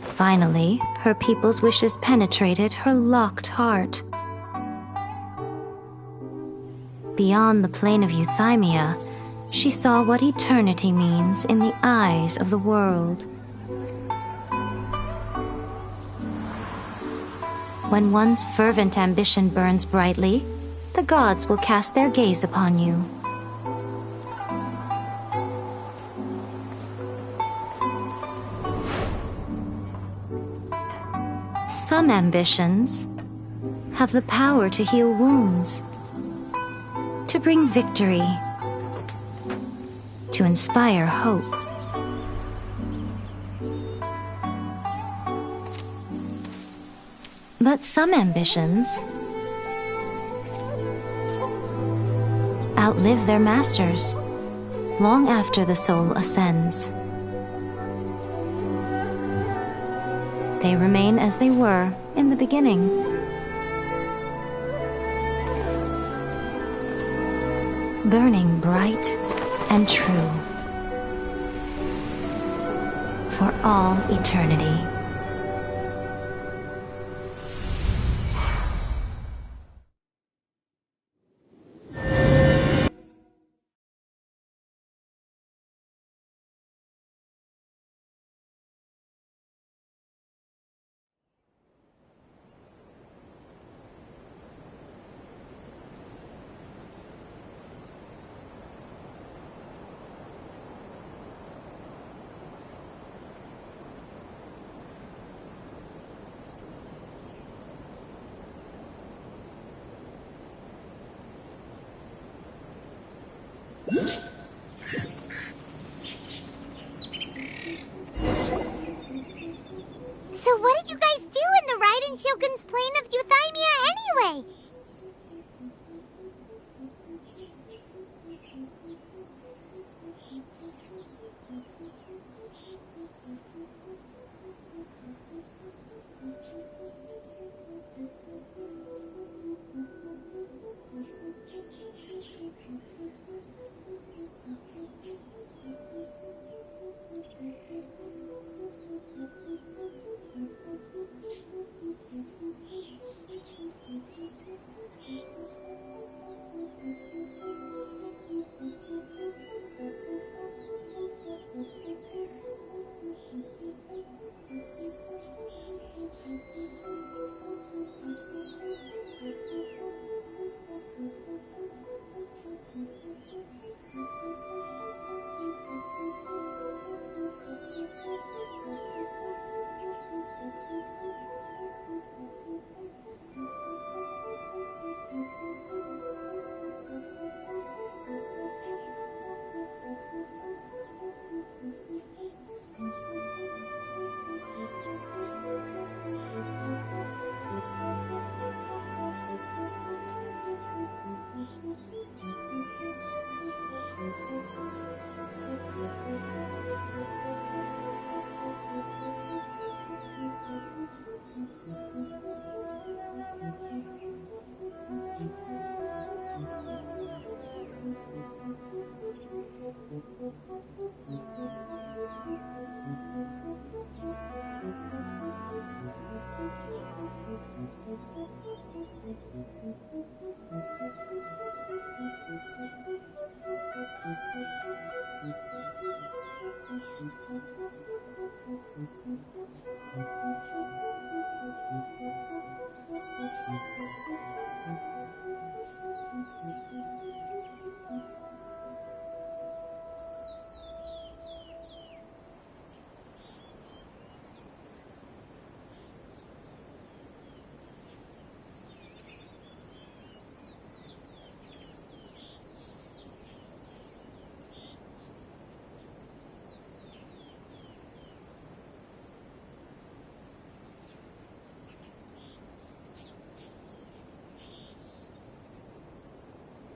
Finally, her people's wishes penetrated her locked heart. Beyond the plane of euthymia, she saw what eternity means in the eyes of the world. When one's fervent ambition burns brightly, the gods will cast their gaze upon you. Some ambitions have the power to heal wounds, to bring victory, to inspire hope. But some ambitions outlive their masters long after the soul ascends. They remain as they were in the beginning. Burning bright and true for all eternity. So what did you guys do in the Raiden Shogun's plane of euthymia anyway?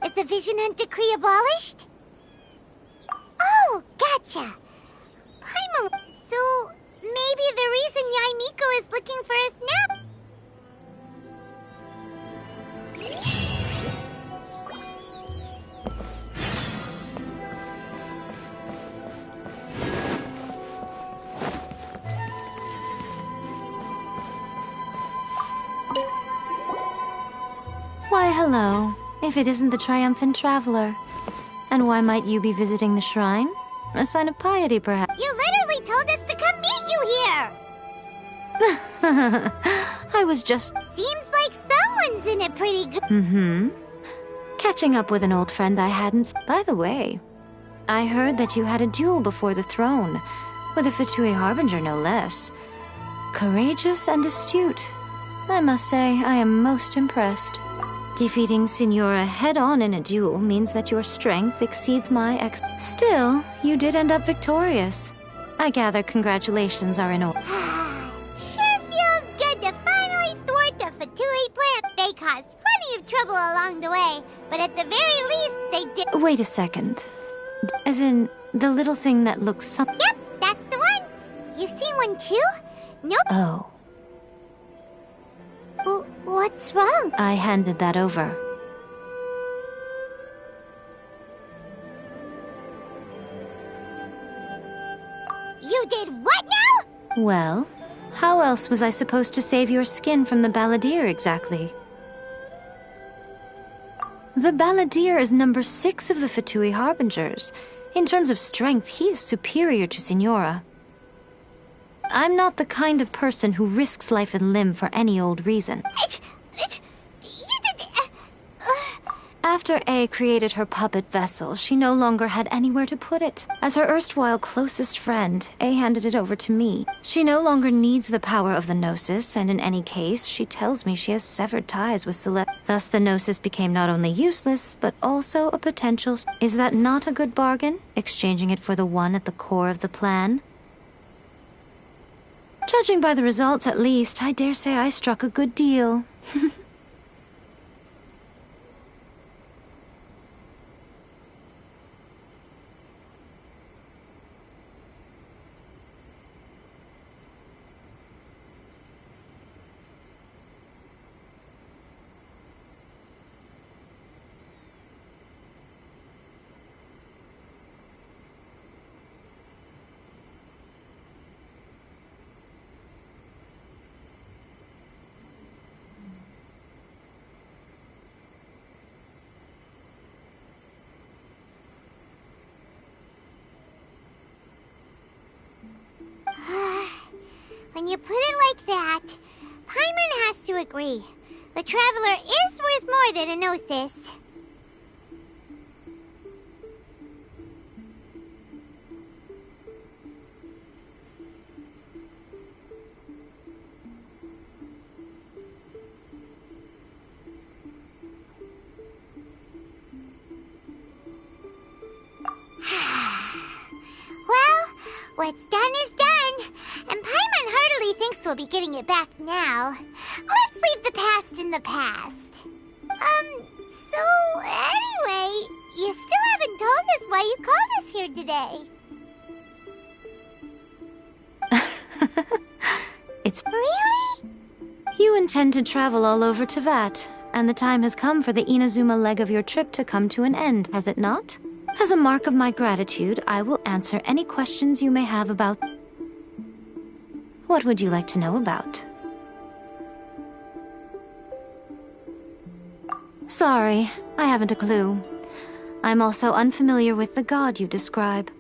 Is the Vision Hunt Decree abolished? Oh, gotcha. Paimon. So, maybe the reason Yaimiko is looking for us now... Why, hello. If it isn't the triumphant traveler. And why might you be visiting the shrine? A sign of piety, perhaps? You literally told us to come meet you here! I was just... Seems like someone's in it pretty good. Mm-hmm. Catching up with an old friend I hadn't... By the way, I heard that you had a duel before the throne, with a Fatui Harbinger no less. Courageous and astute. I must say, I am most impressed. Defeating Signora head-on in a duel means that your strength exceeds my Still, you did end up victorious. I gather congratulations are in order. Sure feels good to finally thwart the Fatui plan. They caused plenty of trouble along the way, but at the very least, they did— Wait a second. As in, the little thing that looks Yep, that's the one! You've seen one too? Nope. Oh. What's wrong? I handed that over. You did what now? Well, how else was I supposed to save your skin from the Balladeer exactly? The Balladeer is number 6 of the Fatui Harbingers. In terms of strength, he is superior to Signora. I'm not the kind of person who risks life and limb for any old reason. After A created her puppet vessel, she no longer had anywhere to put it. As her erstwhile closest friend, A handed it over to me. She no longer needs the power of the Gnosis, and in any case, she tells me she has severed ties with Celeste. Thus the Gnosis became not only useless, but also a potential... Is that not a good bargain? Exchanging it for the one at the core of the plan? Judging by the results, at least, I dare say I struck a good deal. When you put it like that, Paimon has to agree. The Traveler is worth more than a Gnosis. Well, what's done is done, and Paimon heartily thinks we'll be getting it back now. Let's leave the past in the past. So anyway, you still haven't told us why you called us here today. It's... Really? You intend to travel all over Teyvat, and the time has come for the Inazuma leg of your trip to come to an end, has it not? As a mark of my gratitude, I will answer any questions you may have about... What would you like to know about? Sorry, I haven't a clue. I'm also unfamiliar with the god you describe.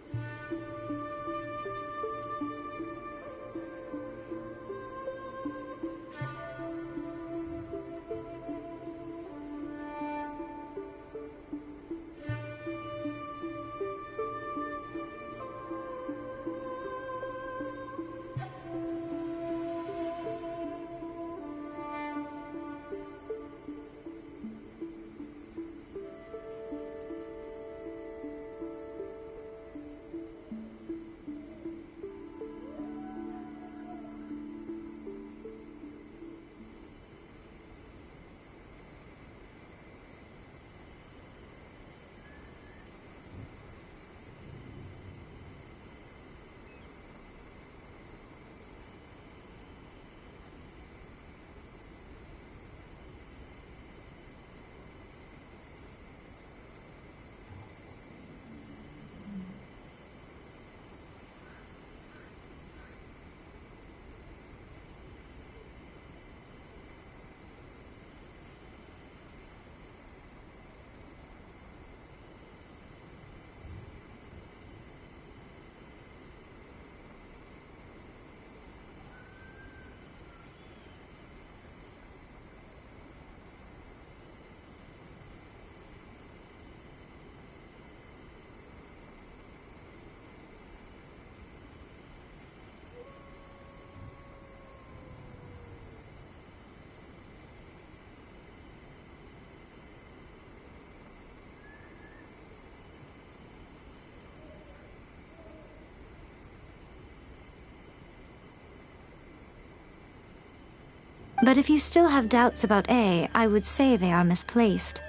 But if you still have doubts about A, I would say they are misplaced.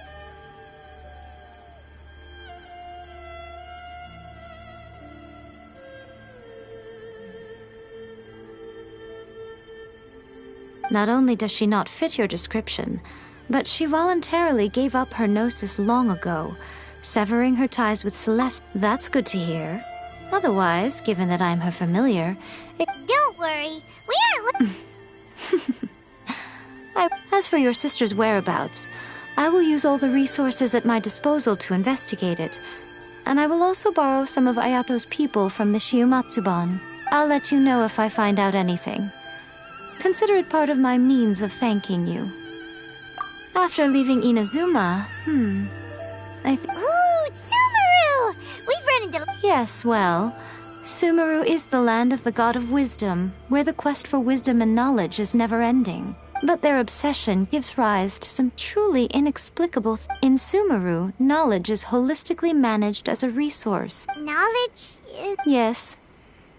Not only does she not fit your description, but she voluntarily gave up her gnosis long ago, severing her ties with Celeste. That's good to hear. Otherwise, given that I'm her familiar, Don't worry, we aren't As for your sister's whereabouts, I will use all the resources at my disposal to investigate it, and I will also borrow some of Ayato's people from the Shiumatsuban. I'll let you know if I find out anything. Consider it part of my means of thanking you. After leaving Inazuma, Ooh, Sumeru! We've run into... Yes, well, Sumeru is the land of the god of wisdom, where the quest for wisdom and knowledge is never-ending. But their obsession gives rise to some truly inexplicable In Sumeru, knowledge is holistically managed as a resource. Knowledge? Yes.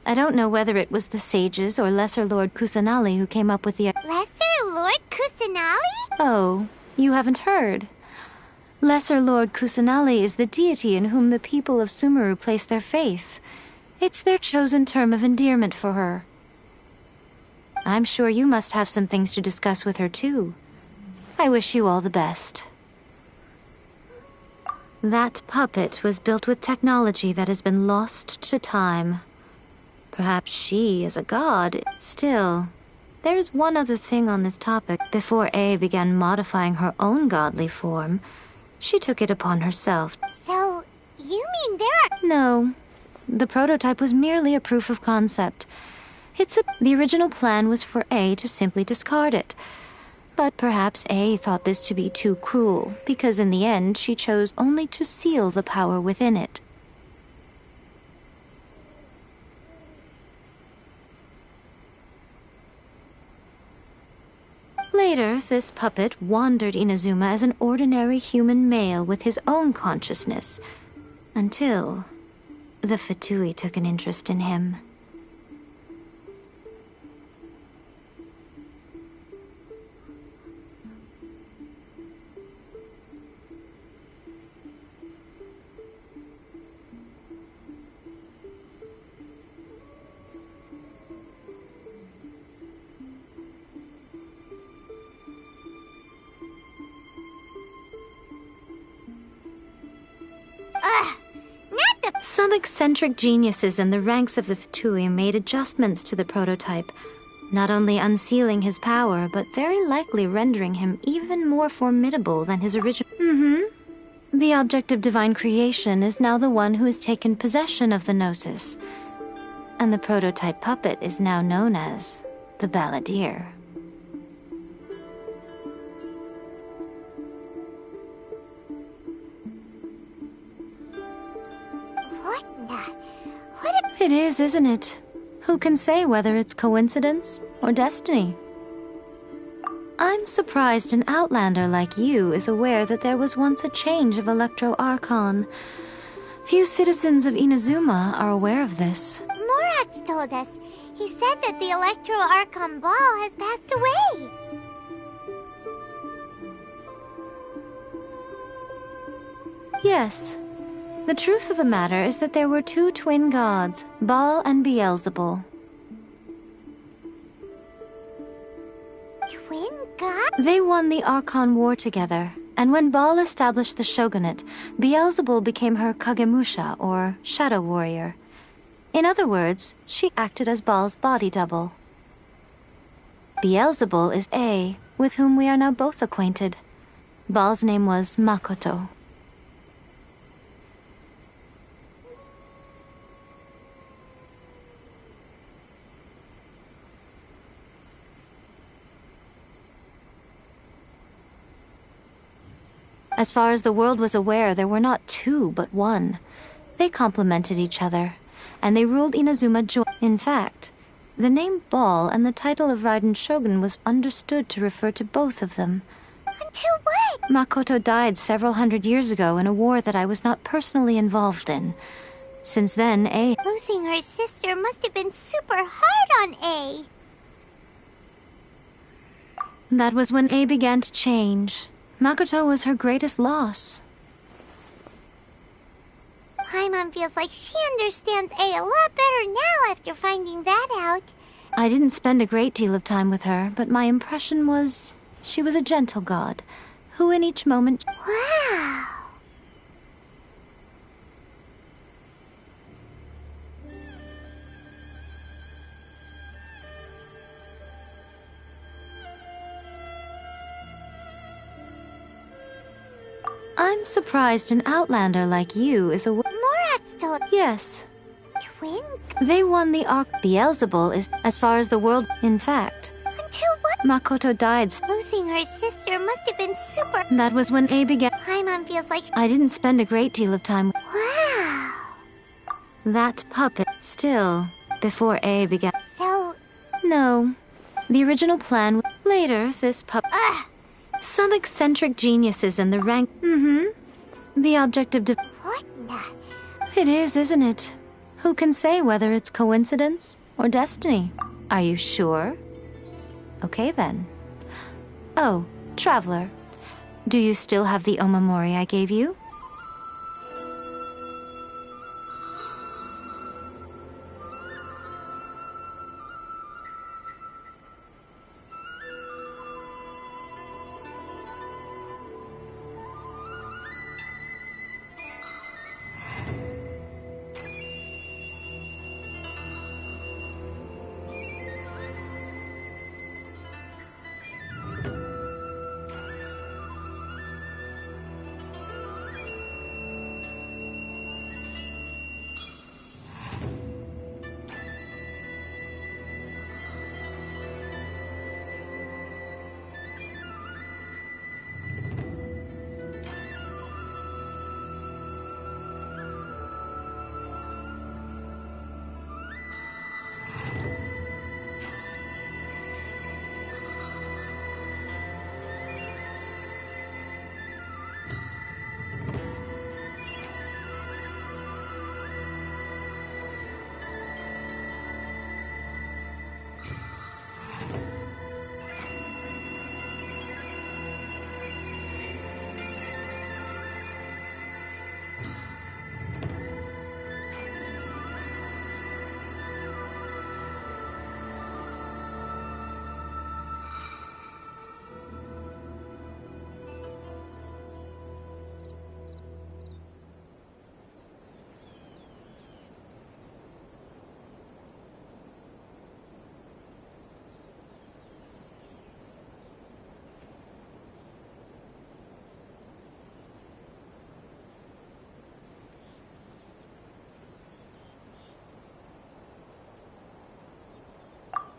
I don't know whether it was the sages or Lesser Lord Kusanali who came up with the... Lesser Lord Kusanali? Oh, you haven't heard. Lesser Lord Kusanali is the deity in whom the people of Sumeru place their faith. It's their chosen term of endearment for her. I'm sure you must have some things to discuss with her, too. I wish you all the best. That puppet was built with technology that has been lost to time. Perhaps she is a god. Still, there's one other thing on this topic. Before A began modifying her own godly form, she took it upon herself. So, you mean there are... No. The prototype was merely a proof of concept. The original plan was for A to simply discard it. But perhaps A thought this to be too cruel, because in the end she chose only to seal the power within it. Later, this puppet wandered Inazuma as an ordinary human male with his own consciousness, until the Fatui took an interest in him. Some eccentric geniuses in the ranks of the Fatui made adjustments to the prototype, not only unsealing his power, but very likely rendering him even more formidable than his original... The object of divine creation is now the one who has taken possession of the Gnosis, and the prototype puppet is now known as the Balladeer. It is, isn't it? Who can say whether it's coincidence or destiny? I'm surprised an outlander like you is aware that there was once a change of Electro Archon. Few citizens of Inazuma are aware of this. Morax told us. He said that the Electro Archon ball has passed away. Yes. The truth of the matter is that there were two twin gods, Baal and Beelzebul. Twin gods? They won the Archon War together, and when Baal established the shogunate, Beelzebul became her Kagemusha, or shadow warrior. In other words, she acted as Baal's body double. Beelzebul is A, with whom we are now both acquainted. Baal's name was Makoto. As far as the world was aware, there were not two, but one. They complemented each other, and they ruled Inazuma In fact, the name Baal and the title of Raiden Shogun was understood to refer to both of them. Until what? Makoto died several hundred years ago in a war that I was not personally involved in. Since then, A... Losing her sister must have been super hard on A. That was when A began to change. Makoto was her greatest loss. Paimon feels like she understands A a lot better now after finding that out. I didn't spend a great deal of time with her, but my impression was she was a gentle god, who in each moment... Wow! I'm surprised an outlander like you is a... Morat's told... Yes. Twink? They won the Arc. Beelzebul is, as far as the world... In fact... Until what? Makoto died. Losing her sister must have been super... That was when A began... Paimon feels like... I didn't spend a great deal of time... Wow! That puppet... Still, before A began... So... No. The original plan... Later, this puppet... Some eccentric geniuses in the rank... The object of... What the... It is, isn't it? Who can say whether it's coincidence or destiny? Are you sure? Okay, then. Oh, Traveler. Do you still have the omamori I gave you?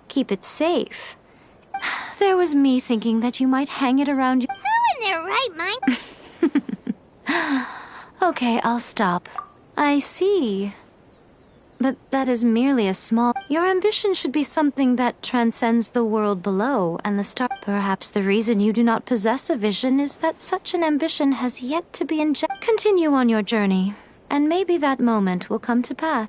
Keep it safe. There was me thinking that you might hang it around you. Who in their right mind? Okay, I'll stop. I see. But that is merely a small... Your ambition should be something that transcends the world below and the star... Perhaps the reason you do not possess a vision is that such an ambition has yet to be injected. Continue on your journey, and maybe that moment will come to pass.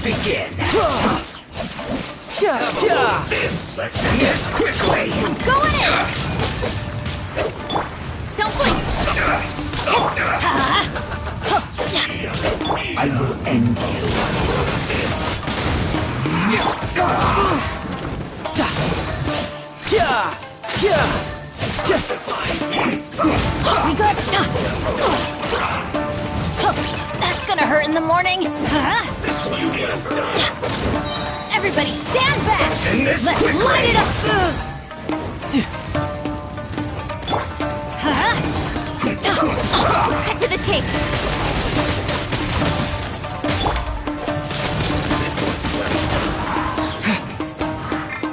begin. Let's end this quickly. I'm going in! Don't blink! I will end you. We got That's gonna hurt in the morning. Everybody stand back! Let's light it up! Cut to the chase!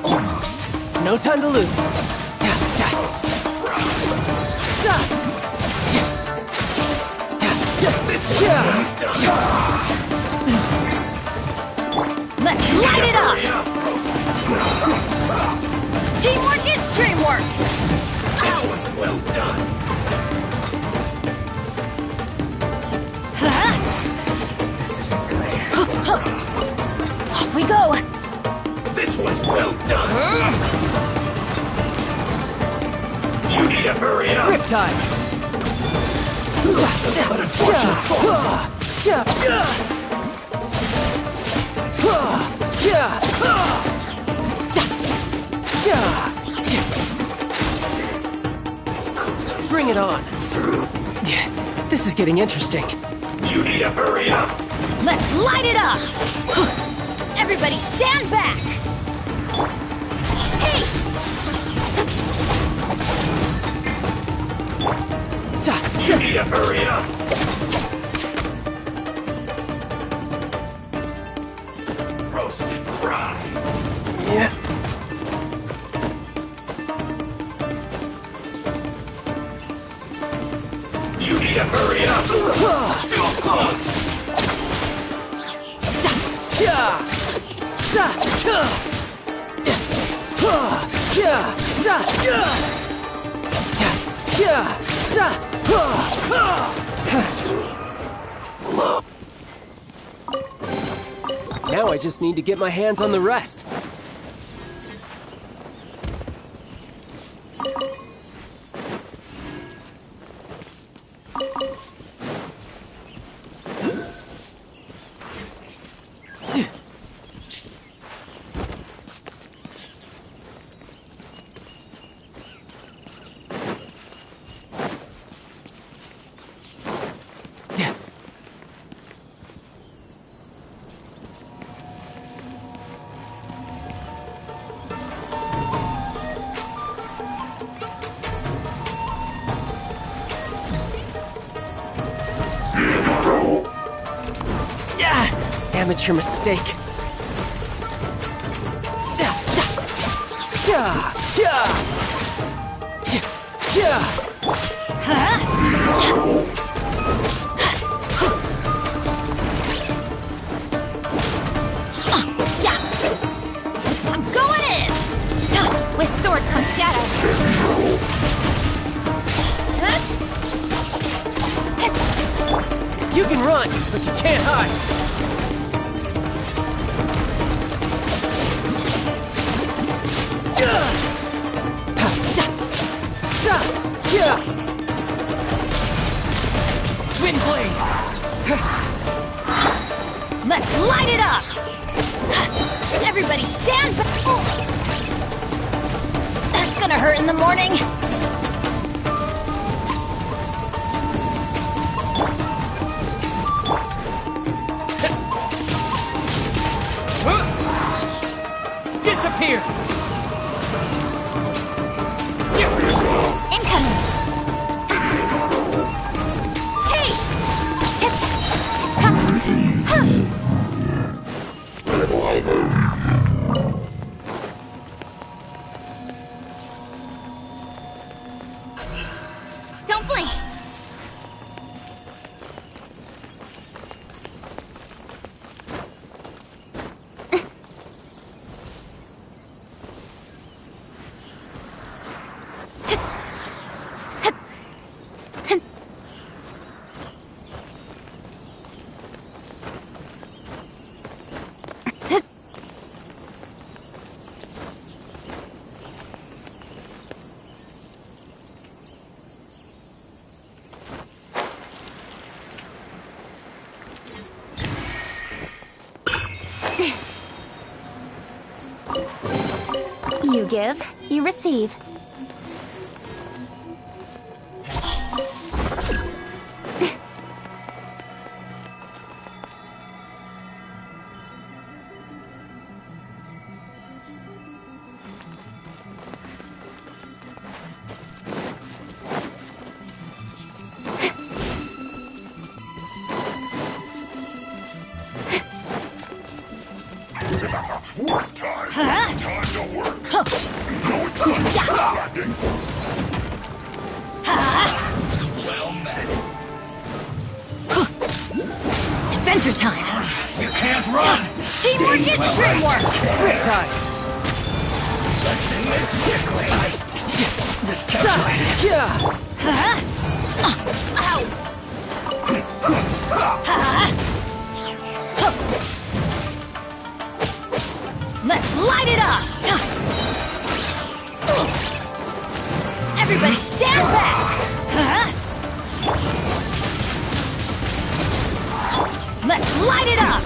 Almost. No time to lose. Let's light it up! Teamwork is dreamwork! This one's well done. This isn't good. Off we go! This one's well done. You need to hurry up. Riptide. But unfortunate falls. Bring it on. This is getting interesting. You need to hurry up. Let's light it up! Everybody stand back! Hey! You need to hurry up. Roasted fry. Yeah. You need to hurry up. Feel clogged. Now I just need to get my hands on the rest. Amateur mistake. I'm going in! With sword comes shadow. You can run, but you can't hide. Wind blade. Let's light it up! Everybody stand back! That's gonna hurt in the morning! Disappear! Incoming! Hey! Don't blink! You give, you receive. Work time! Time to work! No, it's not distracting! Well met. Adventure time! You can't run! Teamwork is dreamwork! Break time! Let's end this quickly! Miscalculated! Let's light it up! Everybody stand back! Let's light it up!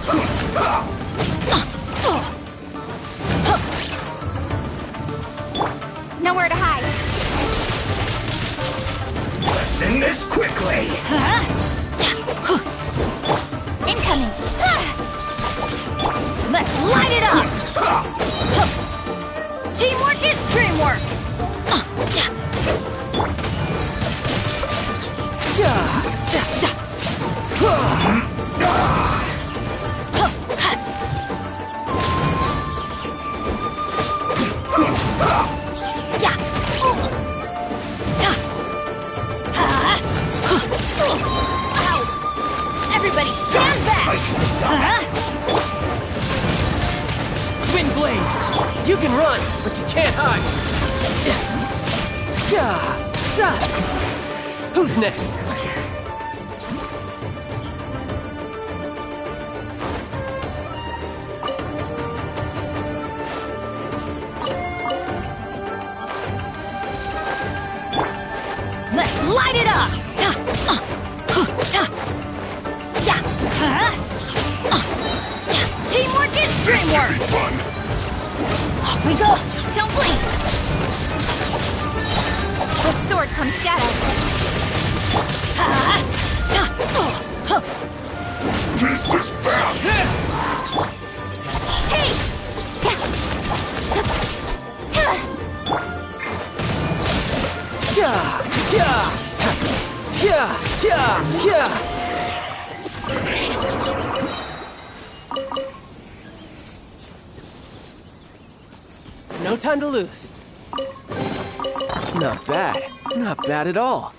Nowhere to hide. Let's end this quickly! Incoming! Let's light it up! Teamwork is dreamwork! Everybody stand back! Wind blade! You can run, but you can't hide! Who's next? Let's light it up! Teamwork is dreamwork! Fun! Off we go! Don't blink! With sword comes shadow. This is bad! Hey! No time to lose. Not bad. Not bad at all.